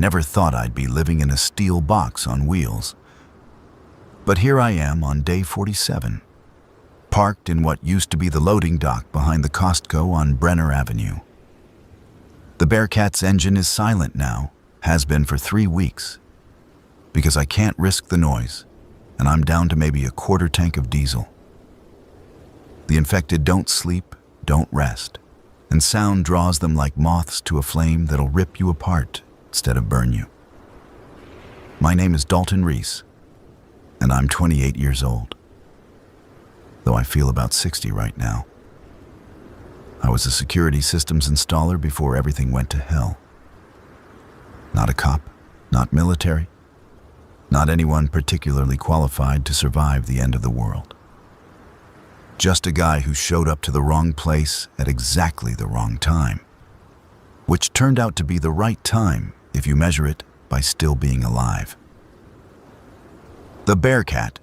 never thought I'd be living in a steel box on wheels. But here I am on day 47, parked in what used to be the loading dock behind the Costco on Brenner Avenue. The Bearcat's engine is silent now, has been for 3 weeks, because I can't risk the noise, and I'm down to maybe a quarter tank of diesel. The infected don't sleep, don't rest, and sound draws them like moths to a flame that'll rip you apart instead of burn you. My name is Dalton Reese, and I'm 28 years old, though I feel about 60 right now. I was a security systems installer before everything went to hell. Not a cop, not military, not anyone particularly qualified to survive the end of the world. Just a guy who showed up to the wrong place at exactly the wrong time, which turned out to be the right time if you measure it by still being alive. The Bearcat,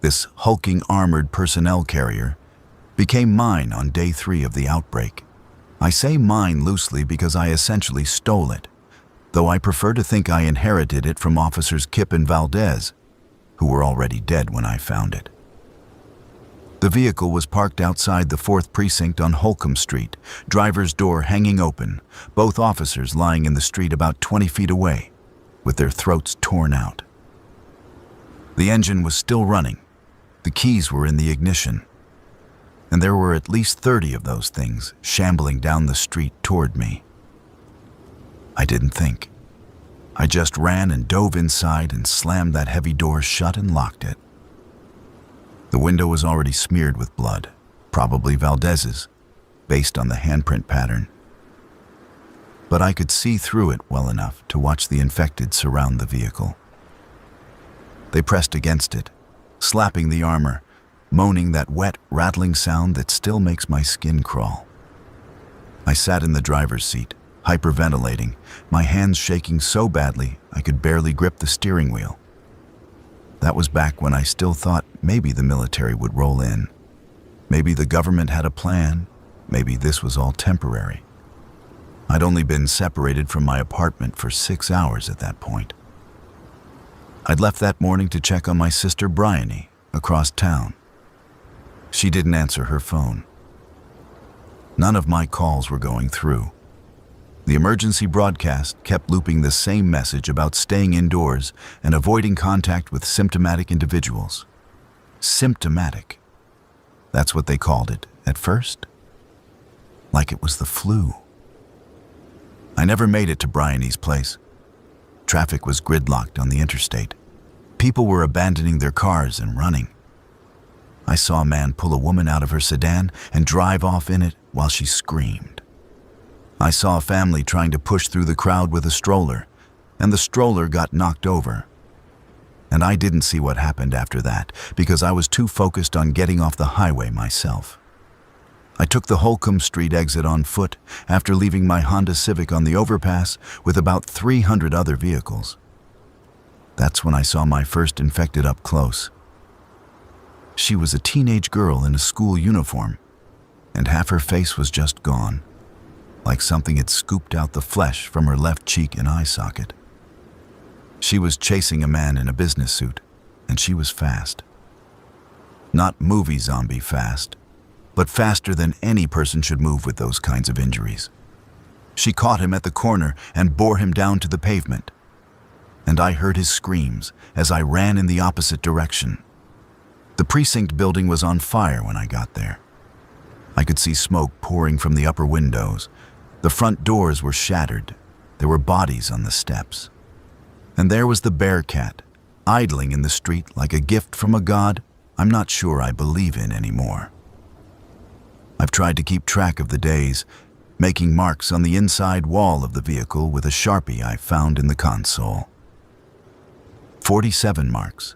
this hulking armored personnel carrier, became mine on day 3 of the outbreak. I say mine loosely because I essentially stole it, though I prefer to think I inherited it from Officers Kip and Valdez, who were already dead when I found it. The vehicle was parked outside the 4th Precinct on Holcomb Street, driver's door hanging open, both officers lying in the street about 20 feet away, with their throats torn out. The engine was still running, the keys were in the ignition, and there were at least 30 of those things shambling down the street toward me. I didn't think. I just ran and dove inside and slammed that heavy door shut and locked it. The window was already smeared with blood, probably Valdez's, based on the handprint pattern. But I could see through it well enough to watch the infected surround the vehicle. They pressed against it, slapping the armor, moaning that wet, rattling sound that still makes my skin crawl. I sat in the driver's seat, hyperventilating, my hands shaking so badly I could barely grip the steering wheel. That was back when I still thought maybe the military would roll in. Maybe the government had a plan. Maybe this was all temporary. I'd only been separated from my apartment for 6 hours at that point. I'd left that morning to check on my sister Bryony across town. She didn't answer her phone. None of my calls were going through. The emergency broadcast kept looping the same message about staying indoors and avoiding contact with symptomatic individuals. Symptomatic. That's what they called it at first. Like it was the flu. I never made it to Bryony's place. Traffic was gridlocked on the interstate. People were abandoning their cars and running. I saw a man pull a woman out of her sedan and drive off in it while she screamed. I saw a family trying to push through the crowd with a stroller, and the stroller got knocked over. And I didn't see what happened after that because I was too focused on getting off the highway myself. I took the Holcomb Street exit on foot after leaving my Honda Civic on the overpass with about 300 other vehicles. That's when I saw my first infected up close. She was a teenage girl in a school uniform, and half her face was just gone, like something had scooped out the flesh from her left cheek and eye socket. She was chasing a man in a business suit, and she was fast. Not movie zombie fast, but faster than any person should move with those kinds of injuries. She caught him at the corner and bore him down to the pavement, and I heard his screams as I ran in the opposite direction. The precinct building was on fire when I got there. I could see smoke pouring from the upper windows. The front doors were shattered. There were bodies on the steps. And there was the Bearcat, idling in the street like a gift from a god I'm not sure I believe in anymore. I've tried to keep track of the days, making marks on the inside wall of the vehicle with a Sharpie I found in the console. 47 marks.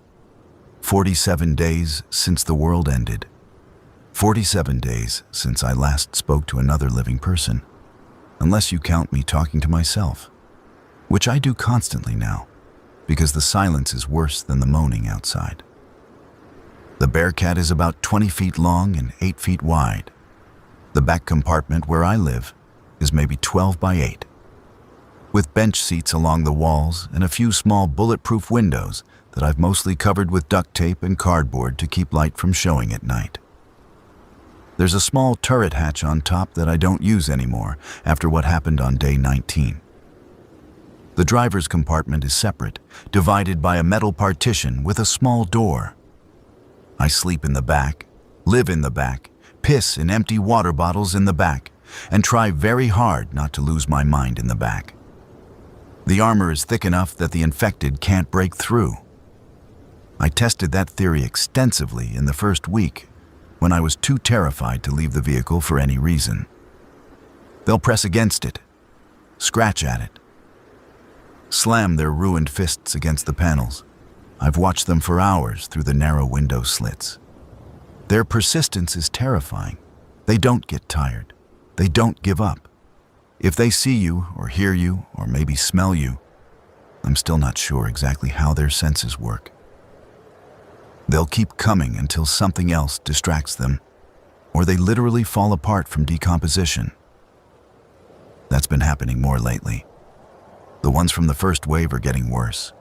47 days since the world ended. 47 days since I last spoke to another living person, unless you count me talking to myself, which I do constantly now, because the silence is worse than the moaning outside. The Bearcat is about 20 feet long and 8 feet wide. The back compartment where I live is maybe 12 by 8. with bench seats along the walls and a few small bulletproof windows that I've mostly covered with duct tape and cardboard to keep light from showing at night. There's a small turret hatch on top that I don't use anymore after what happened on day 19. The driver's compartment is separate, divided by a metal partition with a small door. I sleep in the back, live in the back, piss in empty water bottles in the back, and try very hard not to lose my mind in the back. The armor is thick enough that the infected can't break through. I tested that theory extensively in the first week when I was too terrified to leave the vehicle for any reason. They'll press against it, scratch at it, slam their ruined fists against the panels. I've watched them for hours through the narrow window slits. Their persistence is terrifying. They don't get tired. They don't give up. If they see you or hear you or maybe smell you, I'm still not sure exactly how their senses work. They'll keep coming until something else distracts them, or they literally fall apart from decomposition. That's been happening more lately. The ones from the first wave are getting worse.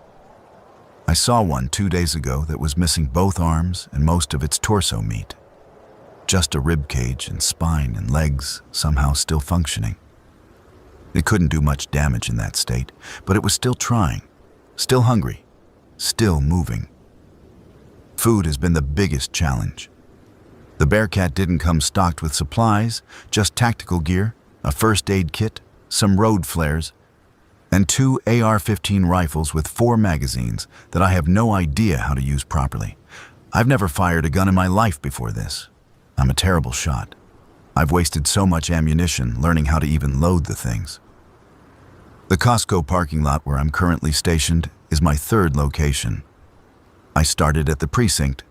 I saw one 2 days ago that was missing both arms and most of its torso meat. Just a rib cage and spine and legs somehow still functioning. It couldn't do much damage in that state, but it was still trying, still hungry, still moving. Food has been the biggest challenge. The Bearcat didn't come stocked with supplies, just tactical gear, a first aid kit, some road flares, and 2 AR-15 rifles with 4 magazines that I have no idea how to use properly. I've never fired a gun in my life before this. I'm a terrible shot. I've wasted so much ammunition learning how to even load the things. The Costco parking lot where I'm currently stationed is my 3rd location. I started at the precinct,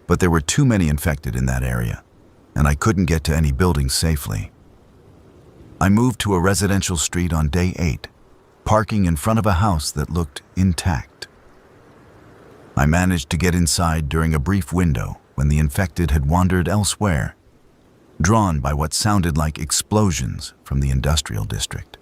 but there were too many infected in that area, and I couldn't get to any buildings safely. I moved to a residential street on day 8, parking in front of a house that looked intact. I managed to get inside during a brief window when the infected had wandered elsewhere, drawn by what sounded like explosions from the industrial district.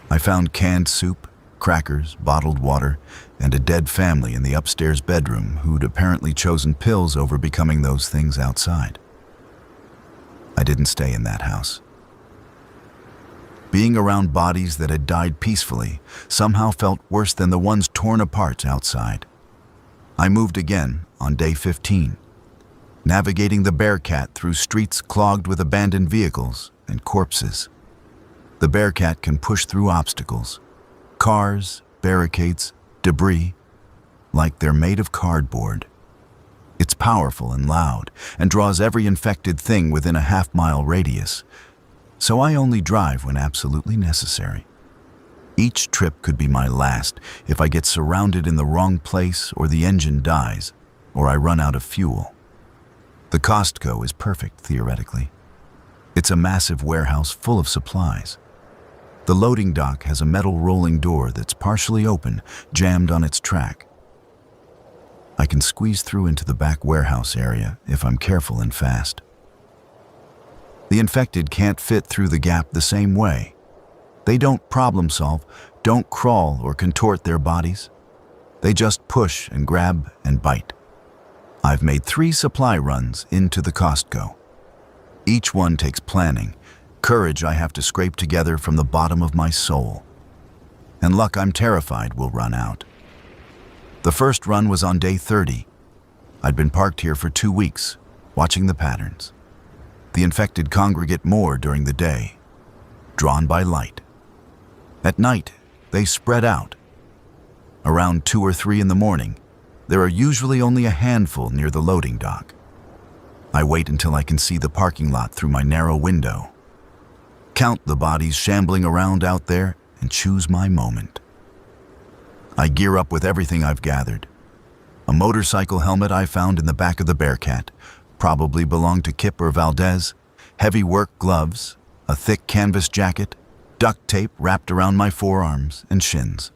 I found canned soup, crackers, bottled water, and a dead family in the upstairs bedroom who'd apparently chosen pills over becoming those things outside. I didn't stay in that house. Being around bodies that had died peacefully somehow felt worse than the ones torn apart outside. I moved again on day 15, navigating the Bearcat through streets clogged with abandoned vehicles and corpses. The Bearcat can push through obstacles, cars, barricades, debris, like they're made of cardboard. It's powerful and loud and draws every infected thing within a half-mile radius, so I only drive when absolutely necessary. Each trip could be my last if I get surrounded in the wrong place or the engine dies or I run out of fuel. The Costco is perfect, theoretically. It's a massive warehouse full of supplies. The loading dock has a metal rolling door that's partially open, jammed on its track. I can squeeze through into the back warehouse area if I'm careful and fast. The infected can't fit through the gap the same way. They don't problem solve, don't crawl or contort their bodies. They just push and grab and bite. I've made 3 supply runs into the Costco. Each one takes planning, courage I have to scrape together from the bottom of my soul, and luck I'm terrified will run out. The first run was on day 30. I'd been parked here for 2 weeks, watching the patterns. The infected congregate more during the day, drawn by light. At night, they spread out. Around 2 or 3 in the morning, there are usually only a handful near the loading dock. I wait until I can see the parking lot through my narrow window, count the bodies shambling around out there, and choose my moment. I gear up with everything I've gathered. A motorcycle helmet I found in the back of the Bearcat, probably belonged to Kip or Valdez, heavy work gloves, a thick canvas jacket, duct tape wrapped around my forearms and shins.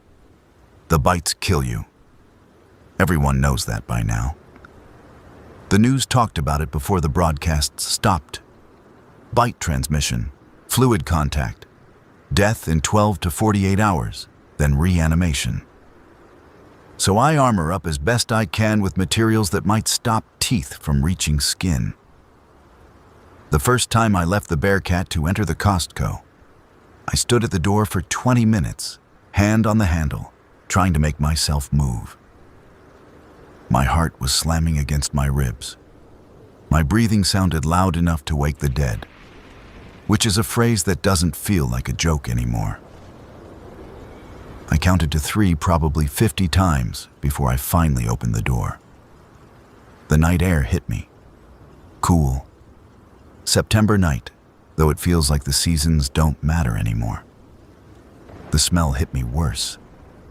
The bites kill you. Everyone knows that by now. The news talked about it before the broadcasts stopped. Bite transmission, fluid contact, Death in 12 to 48 hours, then reanimation. So I armor up as best I can with materials that might stop teeth from reaching skin. The first time I left the Bearcat to enter the Costco, I stood at the door for 20 minutes, hand on the handle, trying to make myself move. My heart was slamming against my ribs. My breathing sounded loud enough to wake the dead, which is a phrase that doesn't feel like a joke anymore. I counted to 3 probably 50 times before I finally opened the door. The night air hit me. Cool. September night, though it feels like the seasons don't matter anymore. The smell hit me worse.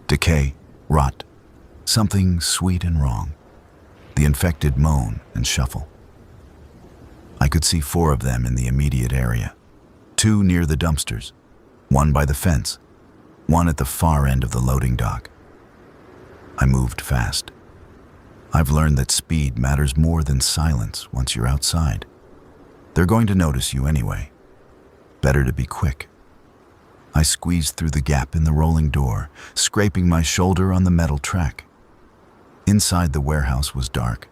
Decay, rot, something sweet and wrong. The infected moan and shuffle. I could see 4 of them in the immediate area. 2 near the dumpsters, 1 by the fence, 1 at the far end of the loading dock. I moved fast. I've learned that speed matters more than silence once you're outside. They're going to notice you anyway. Better to be quick. I squeezed through the gap in the rolling door, scraping my shoulder on the metal track. Inside the warehouse was dark.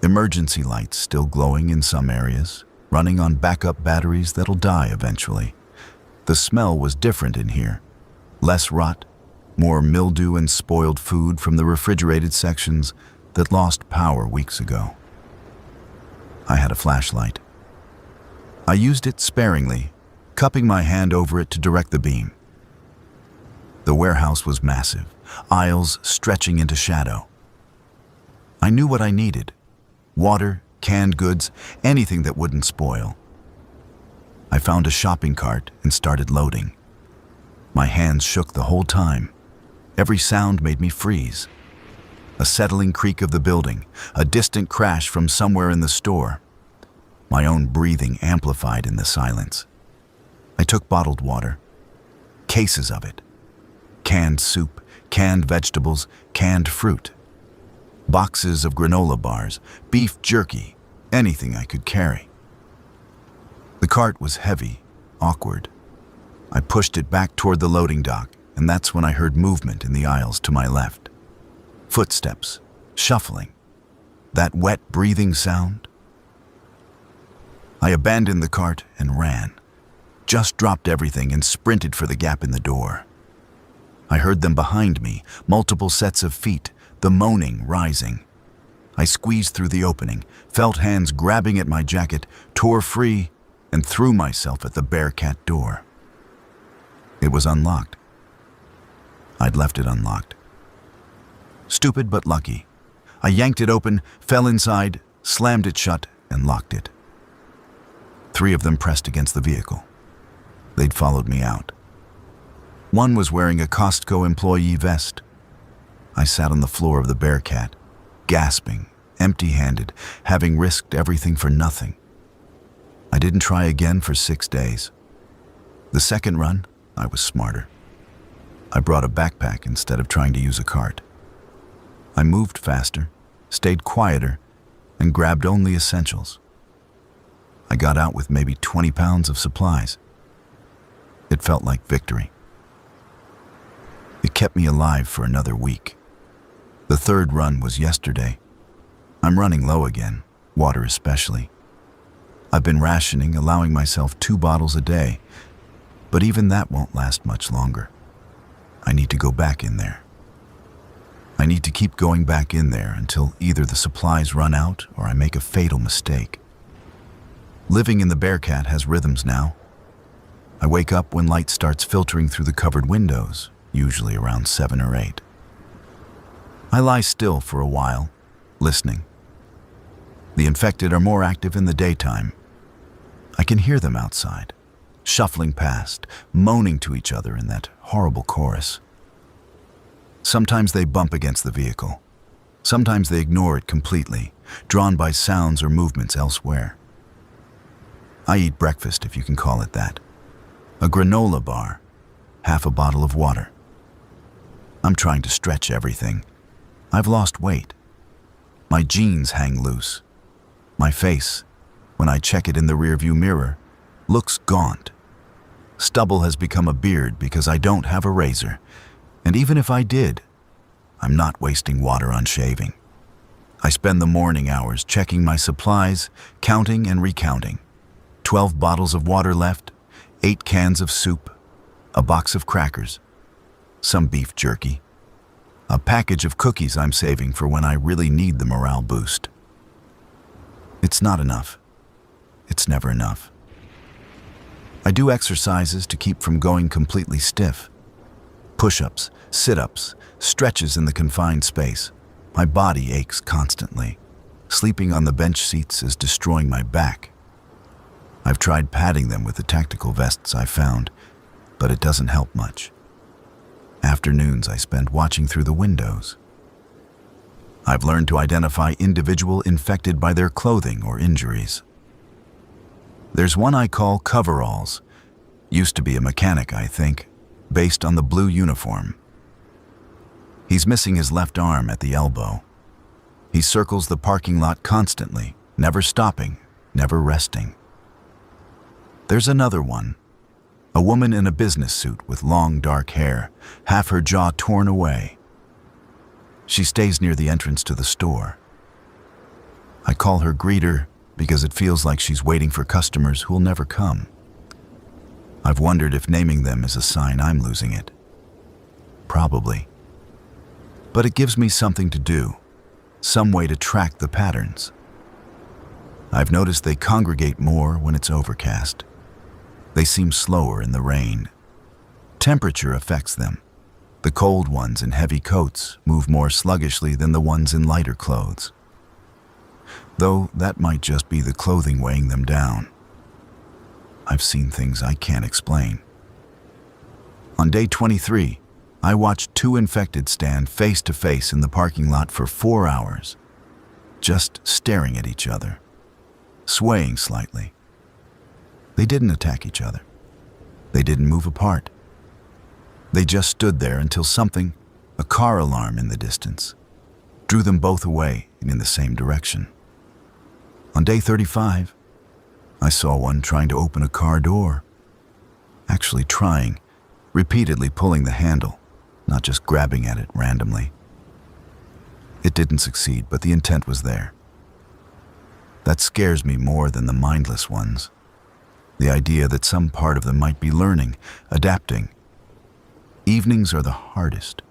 Emergency lights still glowing in some areas, running on backup batteries that'll die eventually. The smell was different in here. Less rot, more mildew and spoiled food from the refrigerated sections that lost power weeks ago. I had a flashlight. I used it sparingly, cupping my hand over it to direct the beam. The warehouse was massive, aisles stretching into shadow. I knew what I needed: water, canned goods, anything that wouldn't spoil. I found a shopping cart and started loading. My hands shook the whole time. Every sound made me freeze. A settling creak of the building, a distant crash from somewhere in the store. My own breathing amplified in the silence. I took bottled water, cases of it, canned soup, canned vegetables, canned fruit, boxes of granola bars, beef jerky, anything I could carry. The cart was heavy, awkward. I pushed it back toward the loading dock, and that's when I heard movement in the aisles to my left. Footsteps, shuffling, that wet breathing sound. I abandoned the cart and ran, just dropped everything and sprinted for the gap in the door. I heard them behind me, multiple sets of feet, the moaning rising. I squeezed through the opening, felt hands grabbing at my jacket, tore free, and threw myself at the Bearcat door. It was unlocked. I'd left it unlocked. Stupid but lucky. I yanked it open, fell inside, slammed it shut, and locked it. 3 of them pressed against the vehicle. They'd followed me out. One was wearing a Costco employee vest. I sat on the floor of the Bearcat, gasping, empty-handed, having risked everything for nothing. I didn't try again for 6 days. The second run, I was smarter. I brought a backpack instead of trying to use a cart. I moved faster, stayed quieter, and grabbed only essentials. I got out with maybe 20 pounds of supplies. It felt like victory. It kept me alive for another week. The 3rd run was yesterday. I'm running low again, water especially. I've been rationing, allowing myself 2 bottles a day, but even that won't last much longer. I need to go back in there. I need to keep going back in there until either the supplies run out or I make a fatal mistake. Living in the Bearcat has rhythms now. I wake up when light starts filtering through the covered windows, usually around 7 or 8. I lie still for a while, listening. The infected are more active in the daytime. I can hear them outside, shuffling past, moaning to each other in that horrible chorus. Sometimes they bump against the vehicle. Sometimes they ignore it completely, drawn by sounds or movements elsewhere. I eat breakfast, if you can call it that. A granola bar, half a bottle of water. I'm trying to stretch everything. I've lost weight. My jeans hang loose. My face, when I check it in the rearview mirror, looks gaunt. Stubble has become a beard because I don't have a razor, and even if I did, I'm not wasting water on shaving. I spend the morning hours checking my supplies, counting and recounting. 12 bottles of water left, 8 cans of soup, a box of crackers, some beef jerky, a package of cookies I'm saving for when I really need the morale boost. It's not enough. It's never enough. I do exercises to keep from going completely stiff. Push-ups, sit-ups, stretches in the confined space. My body aches constantly. Sleeping on the bench seats is destroying my back. I've tried padding them with the tactical vests I found, but it doesn't help much. Afternoons I spend watching through the windows. I've learned to identify individuals infected by their clothing or injuries. There's one I call coveralls. Used to be a mechanic, I think, based on the blue uniform. He's missing his left arm at the elbow. He circles the parking lot constantly, never stopping, never resting. There's another one. A woman in a business suit with long dark hair, half her jaw torn away. She stays near the entrance to the store. I call her greeter because it feels like she's waiting for customers who'll never come. I've wondered if naming them is a sign I'm losing it. Probably. But it gives me something to do, some way to track the patterns. I've noticed they congregate more when it's overcast. They seem slower in the rain. Temperature affects them. The cold ones in heavy coats move more sluggishly than the ones in lighter clothes. Though that might just be the clothing weighing them down. I've seen things I can't explain. On day 23, I watched 2 infected stand face to face in the parking lot for 4 hours, just staring at each other, swaying slightly. They didn't attack each other. They didn't move apart. They just stood there until something, a car alarm in the distance, drew them both away and in the same direction. On day 35, I saw one trying to open a car door. Actually trying, repeatedly pulling the handle, not just grabbing at it randomly. It didn't succeed, but the intent was there. That scares me more than the mindless ones. The idea that some part of them might be learning, adapting. Evenings are the hardest.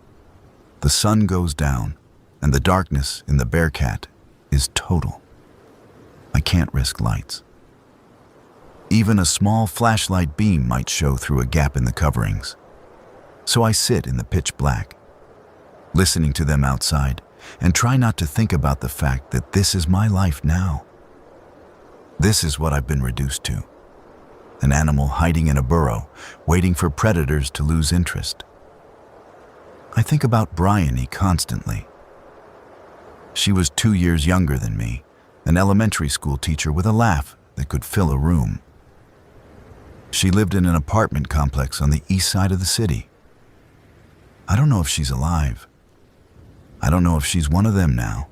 The sun goes down, and the darkness in the Bearcat is total. I can't risk lights. Even a small flashlight beam might show through a gap in the coverings. So I sit in the pitch black, listening to them outside, and try not to think about the fact that this is my life now. This is what I've been reduced to. An animal hiding in a burrow, waiting for predators to lose interest. I think about Bryony constantly. She was 2 years younger than me, an elementary school teacher with a laugh that could fill a room. She lived in an apartment complex on the east side of the city. I don't know if she's alive. I don't know if she's one of them now.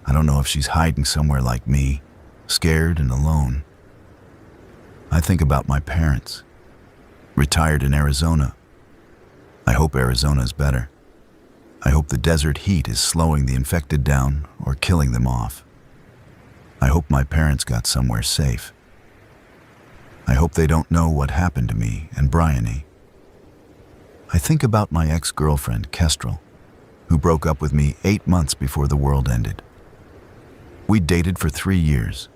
I don't know if she's hiding somewhere like me, scared and alone. I think about my parents, retired in Arizona. I hope Arizona's better. I hope the desert heat is slowing the infected down or killing them off. I hope my parents got somewhere safe. I hope they don't know what happened to me and Bryony. I think about my ex-girlfriend, Kestrel, who broke up with me 8 months before the world ended. We dated for 3 years.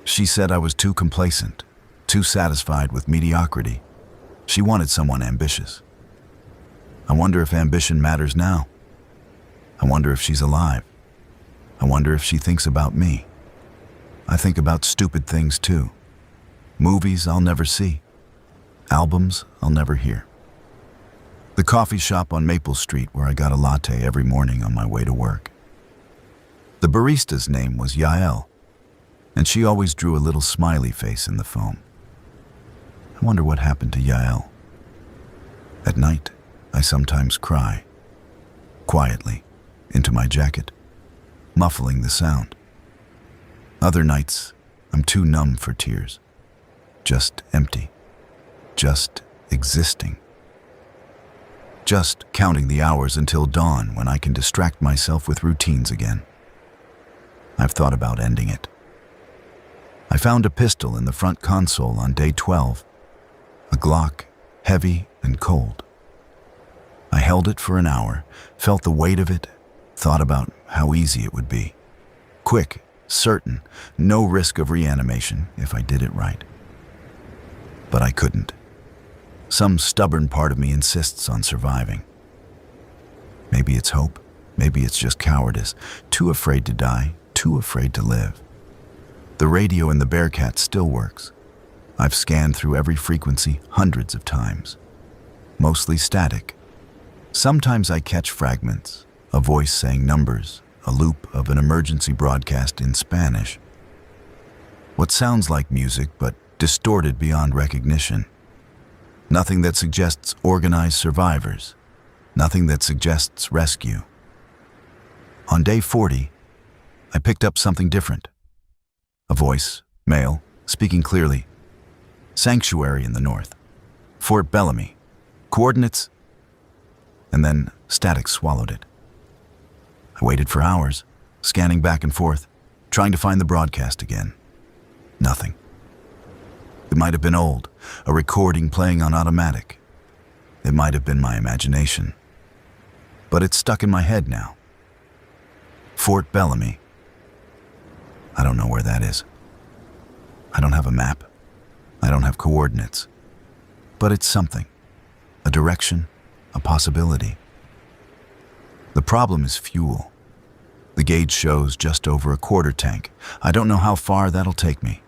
She said I was too complacent, too satisfied with mediocrity. She wanted someone ambitious. I wonder if ambition matters now. I wonder if she's alive. I wonder if she thinks about me. I think about stupid things too. Movies I'll never see. Albums I'll never hear. The coffee shop on Maple Street where I got a latte every morning on my way to work. The barista's name was Yael, and she always drew a little smiley face in the foam. I wonder what happened to Yael. At night, I sometimes cry, quietly, into my jacket, muffling the sound. Other nights, I'm too numb for tears, just empty. just existing. Just counting the hours until dawn when I can distract myself with routines again. I've thought about ending it. I found a pistol in the front console on day 12, a Glock, heavy and cold. I held it for an hour, felt the weight of it, thought about how easy it would be. Quick, certain, no risk of reanimation if I did it right. But I couldn't. Some stubborn part of me insists on surviving. Maybe it's hope, maybe it's just cowardice, too afraid to die, too afraid to live. The radio in the Bearcat still works. I've scanned through every frequency hundreds of times. Mostly static. Sometimes I catch fragments, a voice saying numbers, a loop of an emergency broadcast in Spanish. What sounds like music but distorted beyond recognition. Nothing that suggests organized survivors. Nothing that suggests rescue. On day 40, I picked up something different. A voice, male, speaking clearly. Sanctuary in the north. Fort Bellamy. Coordinates. And then static swallowed it. I waited for hours, scanning back and forth, trying to find the broadcast again. Nothing. It might have been old, a recording playing on automatic. It might have been my imagination. But it's stuck in my head now. Fort Bellamy. I don't know where that is. I don't have a map. I don't have coordinates. But it's something. A direction, a possibility. The problem is fuel. The gauge shows just over a quarter tank. I don't know how far that'll take me.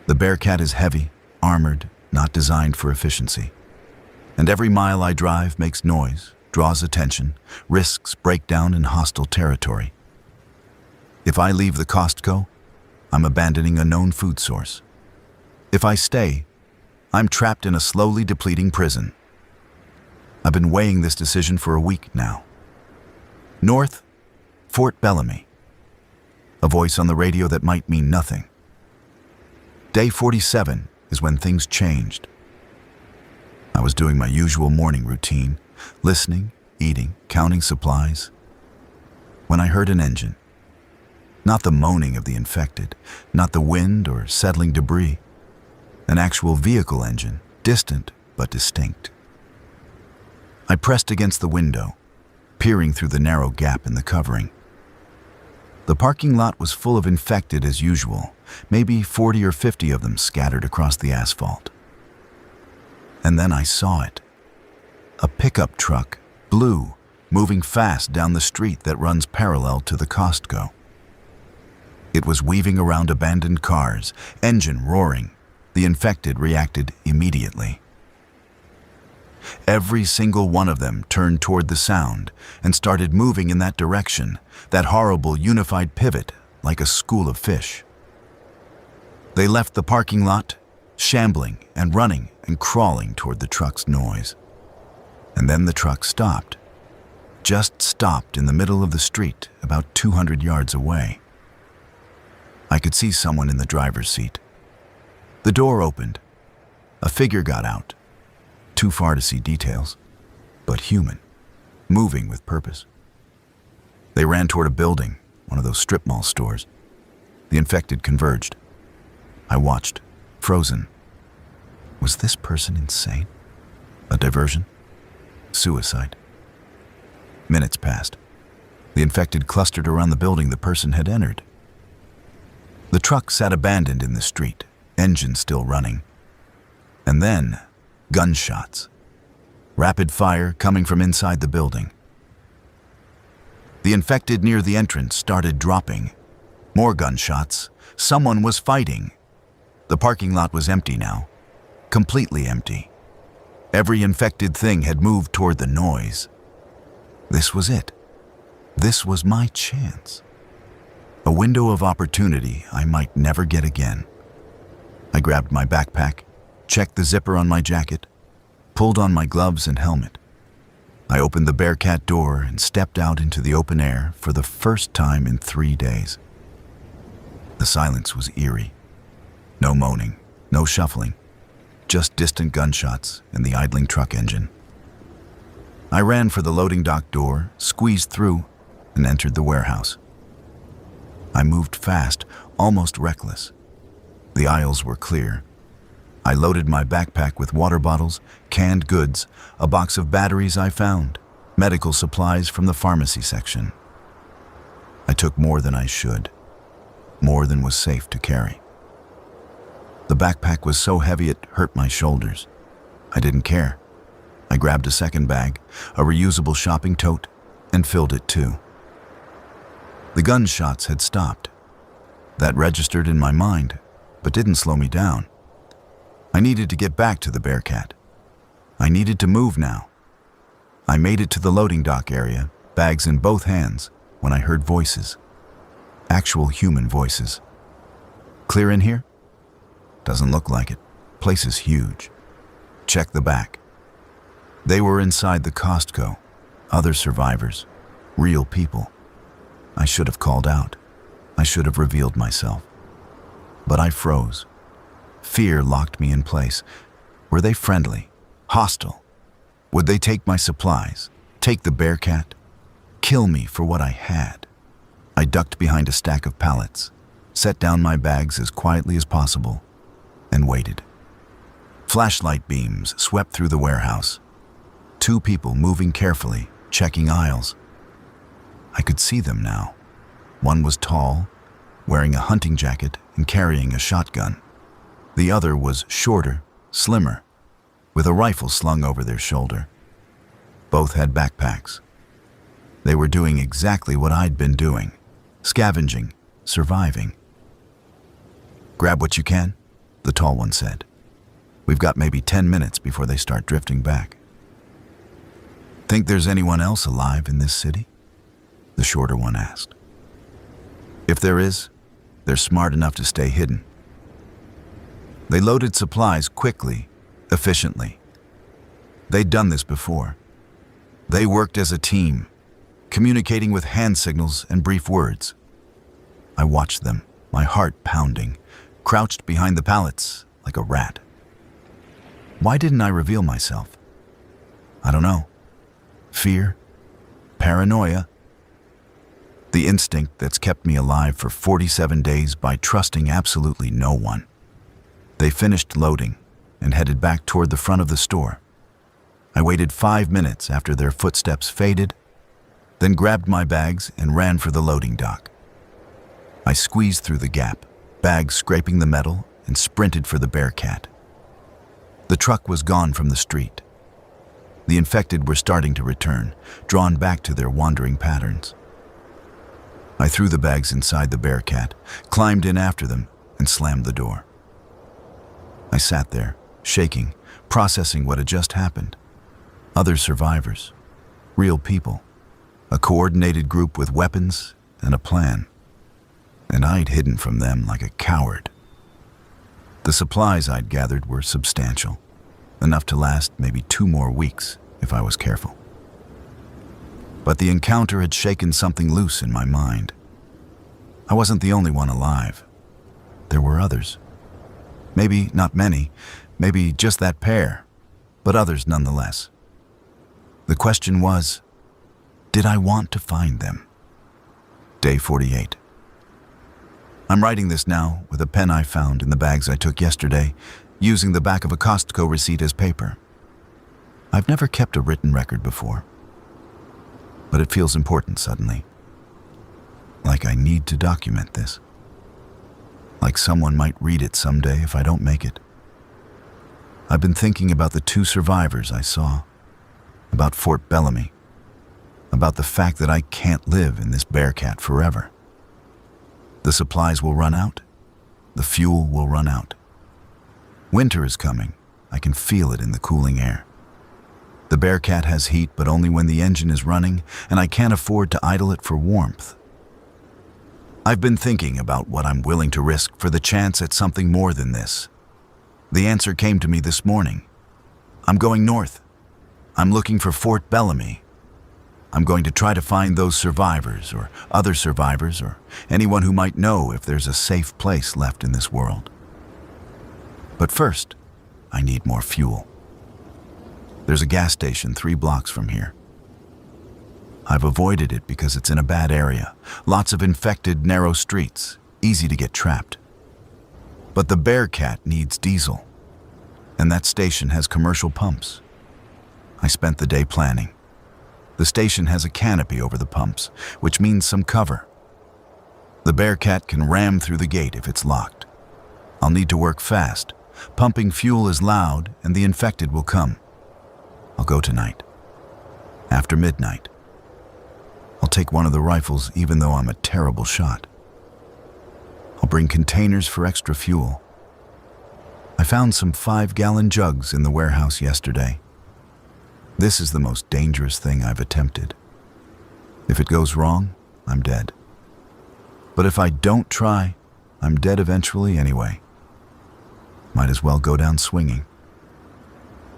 The Bearcat is heavy, armored, not designed for efficiency. And every mile I drive makes noise, draws attention, risks breakdown in hostile territory. If I leave the Costco, I'm abandoning a known food source. If I stay, I'm trapped in a slowly depleting prison. I've been weighing this decision for a week now. North, Fort Bellamy. A voice on the radio that might mean nothing. Day 47 is when things changed. I was doing my usual morning routine, listening, eating, counting supplies, when I heard an engine. Not the moaning of the infected, not the wind or settling debris. An actual vehicle engine, distant but distinct. I pressed against the window, peering through the narrow gap in the covering. The parking lot was full of infected as usual, maybe 40 or 50 of them scattered across the asphalt. And then I saw it. A pickup truck, blue, moving fast down the street that runs parallel to the Costco. It was weaving around abandoned cars, engine roaring. The infected reacted immediately. Every single one of them turned toward the sound and started moving in that direction, that horrible unified pivot like a school of fish. They left the parking lot, shambling and running and crawling toward the truck's noise. And then the truck stopped. Just stopped in the middle of the street, about 200 yards away. I could see someone in the driver's seat. The door opened. A figure got out. Too far to see details, but human, moving with purpose. They ran toward a building, one of those strip mall stores. The infected converged. I watched, frozen. Was this person insane? A diversion? Suicide? Minutes passed. The infected clustered around the building the person had entered. The truck sat abandoned in the street, engine still running. And then, gunshots. Rapid fire coming from inside the building. The infected near the entrance started dropping. More gunshots. Someone was fighting. The parking lot was empty now. Completely empty. Every infected thing had moved toward the noise. This was it. This was my chance. A window of opportunity I might never get again. I grabbed my backpack, checked the zipper on my jacket, pulled on my gloves and helmet. I opened the Bearcat door and stepped out into the open air for the first time in 3 days. The silence was eerie. No moaning, no shuffling, just distant gunshots and the idling truck engine. I ran for the loading dock door, squeezed through, and entered the warehouse. I moved fast, almost reckless. The aisles were clear. I loaded my backpack with water bottles, canned goods, a box of batteries I found, medical supplies from the pharmacy section. I took more than I should, more than was safe to carry. The backpack was so heavy it hurt my shoulders. I didn't care. I grabbed a second bag, a reusable shopping tote, and filled it too. The gunshots had stopped. That registered in my mind, but didn't slow me down. I needed to get back to the Bearcat. I needed to move now. I made it to the loading dock area, bags in both hands, when I heard voices. Actual human voices. Clear in here? Doesn't look like it. Place is huge. Check the back. They were inside the Costco. Other survivors. Real people. I should have called out. I should have revealed myself. But I froze. Fear locked me in place. Were they friendly? Hostile? Would they take my supplies? Take the Bearcat? Kill me for what I had? I ducked behind a stack of pallets, set down my bags as quietly as possible, and waited. Flashlight beams swept through the warehouse. 2 people moving carefully, checking aisles. I could see them now. One was tall, wearing a hunting jacket and carrying a shotgun. The other was shorter, slimmer, with a rifle slung over their shoulder. Both had backpacks. They were doing exactly what I'd been doing, scavenging, surviving. "Grab what you can," the tall one said. "We've got maybe 10 minutes before they start drifting back." "Think there's anyone else alive in this city?" the shorter one asked. "If there is, they're smart enough to stay hidden." They loaded supplies quickly, efficiently. They'd done this before. They worked as a team, communicating with hand signals and brief words. I watched them, my heart pounding, crouched behind the pallets like a rat. Why didn't I reveal myself? I don't know. Fear? Paranoia? The instinct that's kept me alive for 47 days by trusting absolutely no one. They finished loading and headed back toward the front of the store. I waited 5 minutes after their footsteps faded, then grabbed my bags and ran for the loading dock. I squeezed through the gap, bags scraping the metal, and sprinted for the Bearcat. The truck was gone from the street. The infected were starting to return, drawn back to their wandering patterns. I threw the bags inside the Bearcat, climbed in after them, and slammed the door. I sat there, shaking, processing what had just happened. Other survivors, real people, a coordinated group with weapons and a plan. And I'd hidden from them like a coward. The supplies I'd gathered were substantial, enough to last maybe 2 more weeks if I was careful. But the encounter had shaken something loose in my mind. I wasn't the only one alive. There were others. Maybe not many, maybe just that pair, but others nonetheless. The question was, did I want to find them? Day 48. I'm writing this now with a pen I found in the bags I took yesterday, using the back of a Costco receipt as paper. I've never kept a written record before, but it feels important suddenly. Like I need to document this. Like someone might read it someday if I don't make it. I've been thinking about the 2 survivors I saw, about Fort Bellamy, about the fact that I can't live in this Bearcat forever. The supplies will run out. The fuel will run out. Winter is coming. I can feel it in the cooling air. The Bearcat has heat, but only when the engine is running, and I can't afford to idle it for warmth. I've been thinking about what I'm willing to risk for the chance at something more than this. The answer came to me this morning. I'm going north. I'm looking for Fort Bellamy. I'm going to try to find those survivors or other survivors or anyone who might know if there's a safe place left in this world. But first, I need more fuel. There's a gas station 3 blocks from here. I've avoided it because it's in a bad area. Lots of infected, narrow streets, easy to get trapped. But the Bearcat needs diesel, and that station has commercial pumps. I spent the day planning. The station has a canopy over the pumps, which means some cover. The Bearcat can ram through the gate if it's locked. I'll need to work fast. Pumping fuel is loud, and the infected will come. I'll go tonight. After midnight. I'll take one of the rifles even though I'm a terrible shot. I'll bring containers for extra fuel. I found some 5-gallon jugs in the warehouse yesterday. This is the most dangerous thing I've attempted. If it goes wrong, I'm dead. But if I don't try, I'm dead eventually anyway. Might as well go down swinging.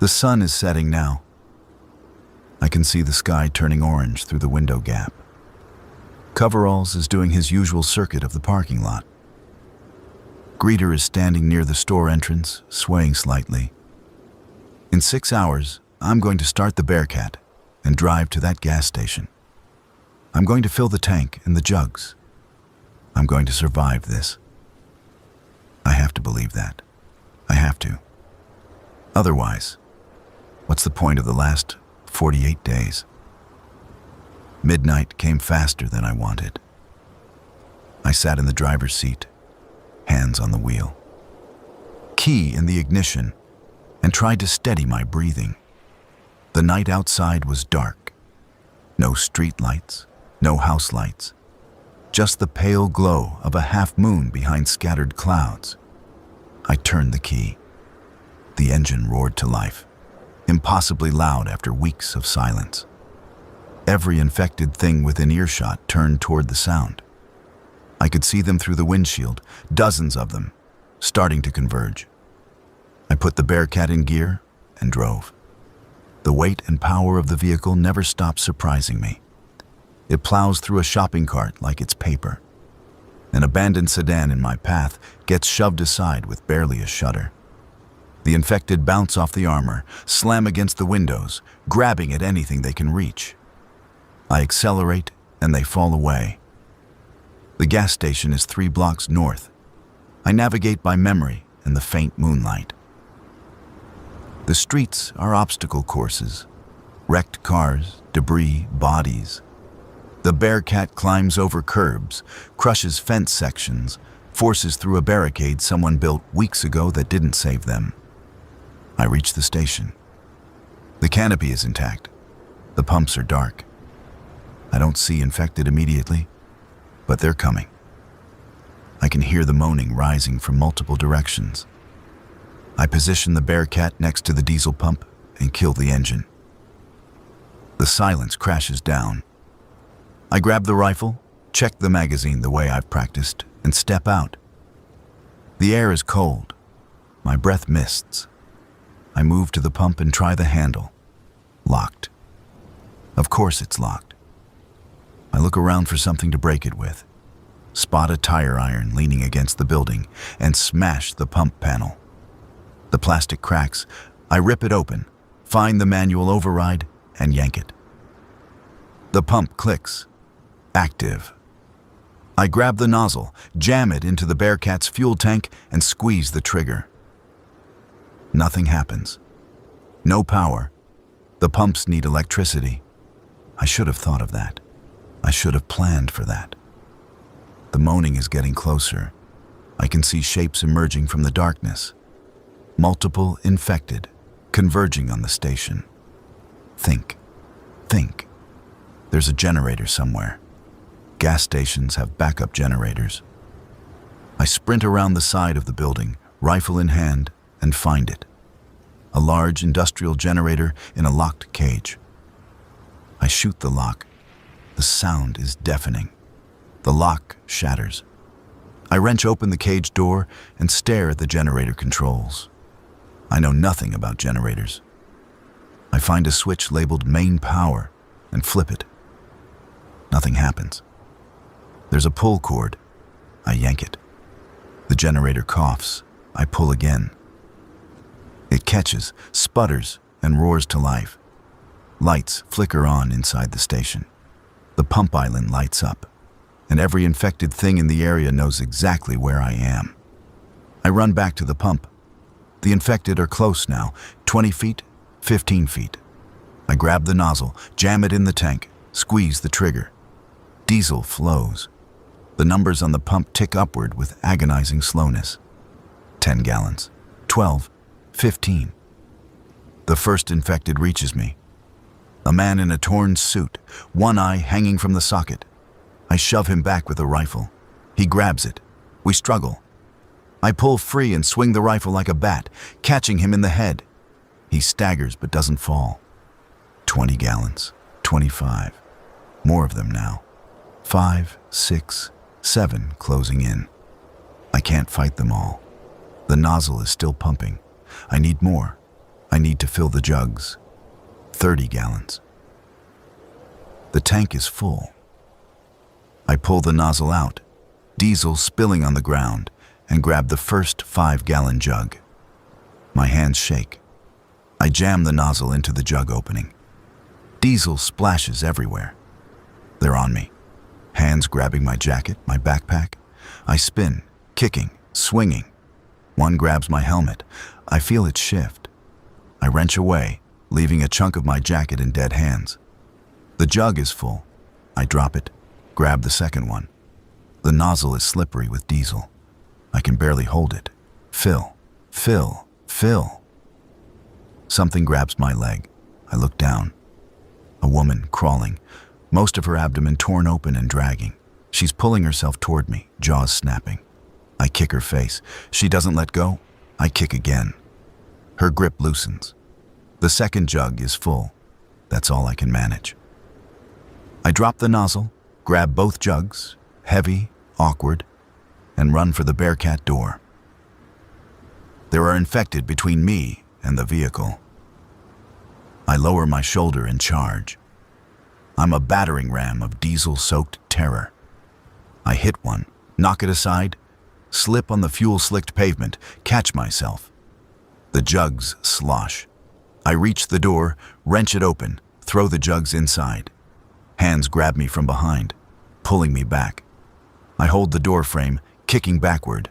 The sun is setting now. I can see the sky turning orange through the window gap. Coveralls is doing his usual circuit of the parking lot. Greeter is standing near the store entrance, swaying slightly. In 6 hours, I'm going to start the Bearcat and drive to that gas station. I'm going to fill the tank and the jugs. I'm going to survive this. I have to believe that. I have to. Otherwise, what's the point of the last 48 days? Midnight came faster than I wanted. I sat in the driver's seat, hands on the wheel, key in the ignition, and tried to steady my breathing. The night outside was dark. No street lights, no house lights, just the pale glow of a half-moon behind scattered clouds. I turned the key. The engine roared to life, impossibly loud after weeks of silence. Every infected thing within earshot turned toward the sound. I could see them through the windshield, dozens of them, starting to converge. I put the Bearcat in gear and drove. The weight and power of the vehicle never stopped surprising me. It plows through a shopping cart like it's paper. An abandoned sedan in my path gets shoved aside with barely a shudder. The infected bounce off the armor, slam against the windows, grabbing at anything they can reach. I accelerate and they fall away. The gas station is 3 blocks north. I navigate by memory in the faint moonlight. The streets are obstacle courses, wrecked cars, debris, bodies. The Bearcat climbs over curbs, crushes fence sections, forces through a barricade someone built weeks ago that didn't save them. I reach the station. The canopy is intact. The pumps are dark. I don't see infected immediately, but they're coming. I can hear the moaning rising from multiple directions. I position the Bearcat next to the diesel pump and kill the engine. The silence crashes down. I grab the rifle, check the magazine the way I've practiced, and step out. The air is cold. My breath mists. I move to the pump and try the handle. Locked. Of course it's locked. I look around for something to break it with, spot a tire iron leaning against the building, and smash the pump panel. The plastic cracks. I rip it open, find the manual override, and yank it. The pump clicks. Active. I grab the nozzle, jam it into the Bearcat's fuel tank, and squeeze the trigger. Nothing happens. No power. The pumps need electricity. I should have thought of that. I should have planned for that. The moaning is getting closer. I can see shapes emerging from the darkness. Multiple infected, converging on the station. Think. There's a generator somewhere. Gas stations have backup generators. I sprint around the side of the building, rifle in hand, and find it. A large industrial generator in a locked cage. I shoot the lock. The sound is deafening. The lock shatters. I wrench open the cage door and stare at the generator controls. I know nothing about generators. I find a switch labeled main power and flip it. Nothing happens. There's a pull cord. I yank it. The generator coughs. I pull again. It catches, sputters, and roars to life. Lights flicker on inside the station. The pump island lights up, and every infected thing in the area knows exactly where I am. I run back to the pump. The infected are close now, 20 feet, 15 feet. I grab the nozzle, jam it in the tank, squeeze the trigger. Diesel flows. The numbers on the pump tick upward with agonizing slowness. 10 gallons, 12, 15. The first infected reaches me. A man in a torn suit, one eye hanging from the socket. I shove him back with a rifle. He grabs it. We struggle. I pull free and swing the rifle like a bat, catching him in the head. He staggers but doesn't fall. 20 gallons, 25. More of them now. 5, 6, 7 closing in. I can't fight them all. The nozzle is still pumping. I need more. I need to fill the jugs. 30 gallons. The tank is full. I pull the nozzle out, diesel spilling on the ground, and grab the first 5-gallon jug. My hands shake. I jam the nozzle into the jug opening. Diesel splashes everywhere. They're on me. Hands grabbing my jacket, my backpack. I spin, kicking, swinging. One grabs my helmet. I feel it shift. I wrench away, leaving a chunk of my jacket in dead hands. The jug is full. I drop it, grab the second one. The nozzle is slippery with diesel. I can barely hold it. Fill, fill, fill. Something grabs my leg. I look down. A woman crawling, most of her abdomen torn open and dragging. She's pulling herself toward me, jaws snapping. I kick her face. She doesn't let go. I kick again. Her grip loosens. The second jug is full. That's all I can manage. I drop the nozzle, grab both jugs, heavy, awkward, and run for the Bearcat door. There are infected between me and the vehicle. I lower my shoulder and charge. I'm a battering ram of diesel-soaked terror. I hit one, knock it aside, slip on the fuel-slicked pavement, catch myself. The jugs slosh. I reach the door, wrench it open, throw the jugs inside. Hands grab me from behind, pulling me back. I hold the door frame, kicking backward.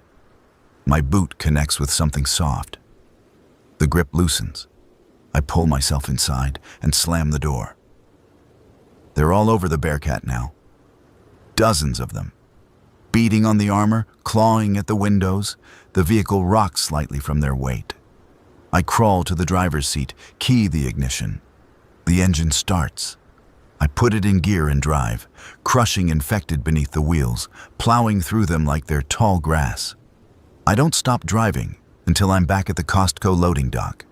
My boot connects with something soft. The grip loosens. I pull myself inside and slam the door. They're all over the Bearcat now. Dozens of them. Beating on the armor, clawing at the windows, the vehicle rocks slightly from their weight. I crawl to the driver's seat, key the ignition. The engine starts. I put it in gear and drive, crushing infected beneath the wheels, plowing through them like they're tall grass. I don't stop driving until I'm back at the Costco loading dock.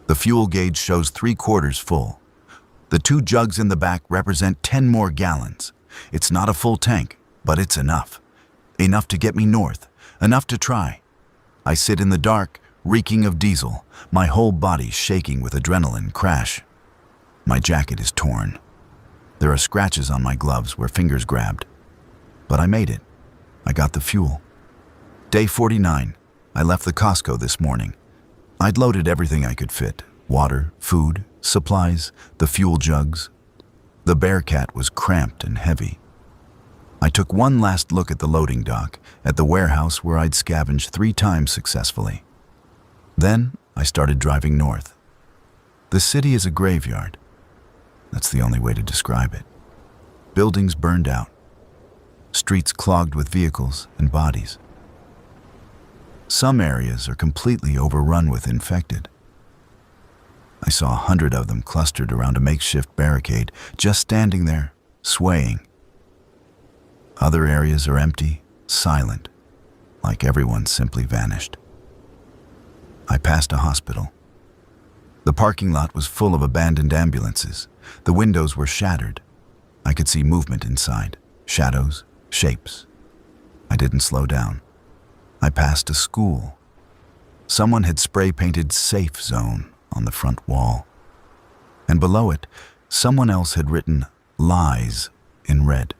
The fuel gauge shows 3/4 full. The 2 jugs in the back represent 10 more gallons. It's not a full tank, but it's enough. Enough to get me north, enough to try. I sit in the dark, reeking of diesel, my whole body shaking with adrenaline crash. My jacket is torn. There are scratches on my gloves where fingers grabbed. But I made it. I got the fuel. Day 49. I left the Costco this morning. I'd loaded everything I could fit. Water, food, supplies, the fuel jugs. The Bearcat was cramped and heavy. I took one last look at the loading dock, at the warehouse where I'd scavenged 3 times successfully. Then I started driving north. The city is a graveyard. That's the only way to describe it. Buildings burned out. Streets clogged with vehicles and bodies. Some areas are completely overrun with infected. I saw 100 of them clustered around a makeshift barricade, just standing there, swaying. Other areas are empty, silent, like everyone simply vanished. I passed a hospital. The parking lot was full of abandoned ambulances. The windows were shattered. I could see movement inside, shadows, shapes. I didn't slow down. I passed a school. Someone had spray-painted "Safe Zone" on the front wall. And below it, someone else had written "Lies" in red.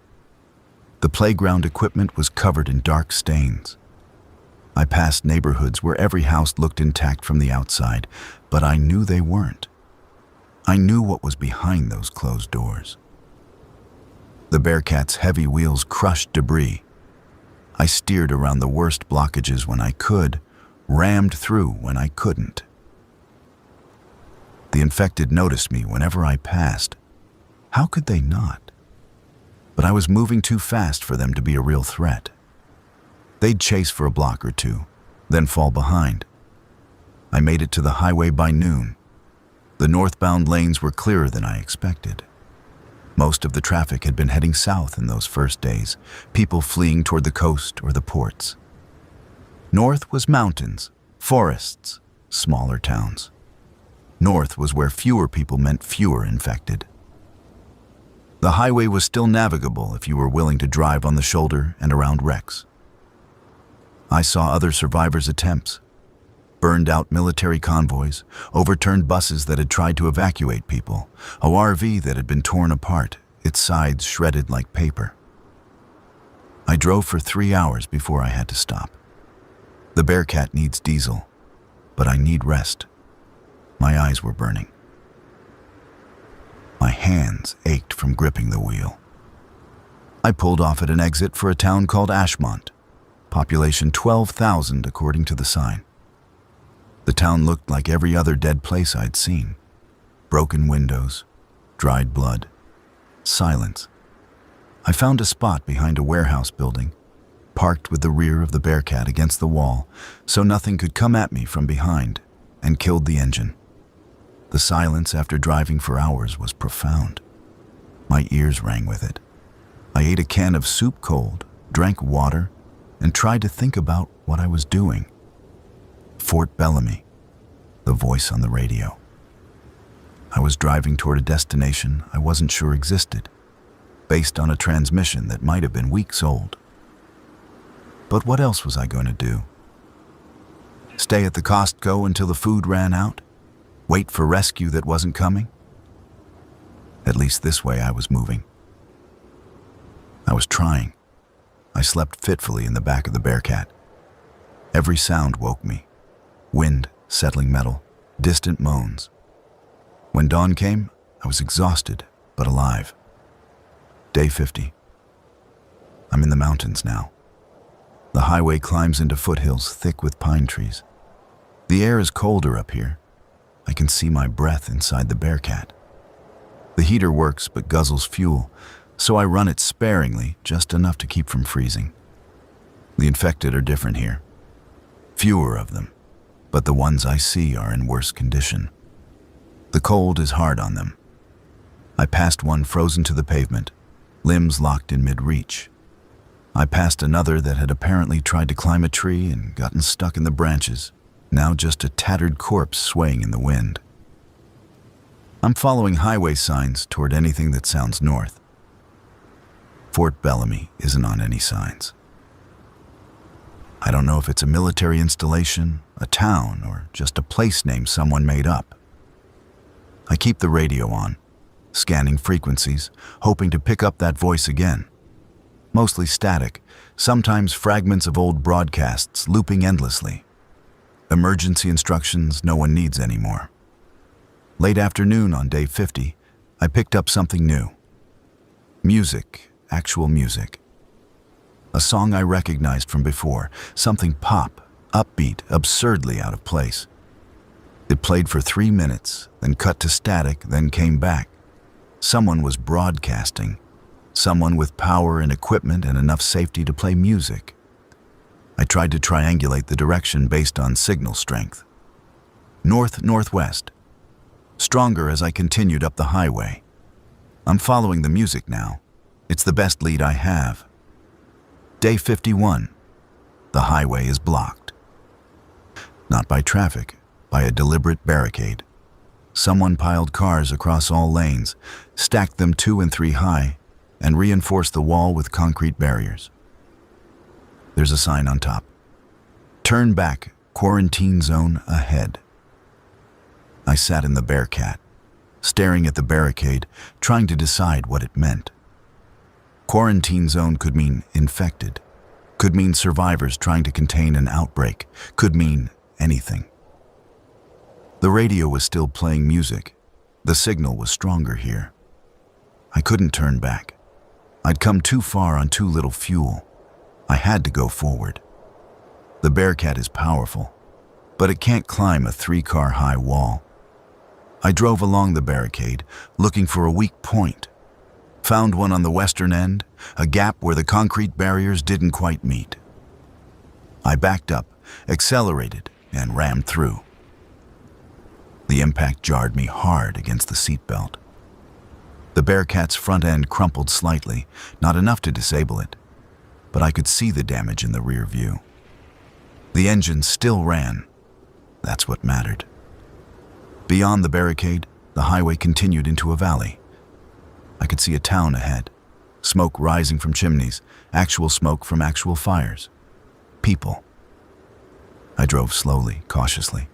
The playground equipment was covered in dark stains. I passed neighborhoods where every house looked intact from the outside, but I knew they weren't. I knew what was behind those closed doors. The Bearcat's heavy wheels crushed debris. I steered around the worst blockages when I could, rammed through when I couldn't. The infected noticed me whenever I passed. How could they not? But I was moving too fast for them to be a real threat. They'd chase for a block or two, then fall behind. I made it to the highway by noon. The northbound lanes were clearer than I expected. Most of the traffic had been heading south in those first days, people fleeing toward the coast or the ports. North was mountains, forests, smaller towns. North was where fewer people meant fewer infected. The highway was still navigable if you were willing to drive on the shoulder and around wrecks. I saw other survivors' attempts. Burned out military convoys, overturned buses that had tried to evacuate people, a RV that had been torn apart, its sides shredded like paper. I drove for 3 hours before I had to stop. The Bearcat needs diesel, but I need rest. My eyes were burning. My hands ached from gripping the wheel. I pulled off at an exit for a town called Ashmont, population 12,000 according to the sign. The town looked like every other dead place I'd seen. Broken windows, dried blood, silence. I found a spot behind a warehouse building, parked with the rear of the Bearcat against the wall so nothing could come at me from behind, and killed the engine. The silence after driving for hours was profound. My ears rang with it. I ate a can of soup cold, drank water, and tried to think about what I was doing. Fort Bellamy, the voice on the radio. I was driving toward a destination I wasn't sure existed, based on a transmission that might have been weeks old. But what else was I going to do? Stay at the Costco until the food ran out? Wait for rescue that wasn't coming? At least this way I was moving. I was trying. I slept fitfully in the back of the Bearcat. Every sound woke me. Wind, settling metal, distant moans. When dawn came, I was exhausted, but alive. Day 50. I'm in the mountains now. The highway climbs into foothills thick with pine trees. The air is colder up here. I can see my breath inside the Bearcat. The heater works but guzzles fuel, so I run it sparingly, just enough to keep from freezing. The infected are different here. Fewer of them, but the ones I see are in worse condition. The cold is hard on them. I passed one frozen to the pavement, limbs locked in mid-reach. I passed another that had apparently tried to climb a tree and gotten stuck in the branches, now just a tattered corpse swaying in the wind. I'm following highway signs toward anything that sounds north. Fort Bellamy isn't on any signs. I don't know if it's a military installation, a town, or just a place name someone made up. I keep the radio on, scanning frequencies, hoping to pick up that voice again. Mostly static, sometimes fragments of old broadcasts looping endlessly. Emergency instructions no one needs anymore. Late afternoon on day 50, I picked up something new. Music, actual music. A song I recognized from before, something pop, upbeat, absurdly out of place. It played for 3 minutes, then cut to static, then came back. Someone was broadcasting. Someone with power and equipment and enough safety to play music. I tried to triangulate the direction based on signal strength. North-northwest. Stronger as I continued up the highway. I'm following the music now. It's the best lead I have. Day 51. The highway is blocked. Not by traffic, by a deliberate barricade. Someone piled cars across all lanes, stacked them 2 and 3 high, and reinforced the wall with concrete barriers. There's a sign on top. Turn back, quarantine zone ahead. I sat in the Bearcat, staring at the barricade, trying to decide what it meant. Quarantine zone could mean infected. Could mean survivors trying to contain an outbreak. Could mean anything. The radio was still playing music. The signal was stronger here. I couldn't turn back. I'd come too far on too little fuel. I had to go forward. The Bearcat is powerful, but it can't climb a 3-car-high wall. I drove along the barricade, looking for a weak point. Found one on the western end, a gap where the concrete barriers didn't quite meet. I backed up, accelerated, and rammed through. The impact jarred me hard against the seatbelt. The Bearcat's front end crumpled slightly, not enough to disable it, but I could see the damage in the rear view. The engine still ran. That's what mattered. Beyond the barricade, the highway continued into a valley. I could see a town ahead, smoke rising from chimneys, actual smoke from actual fires. People. I drove slowly, cautiously.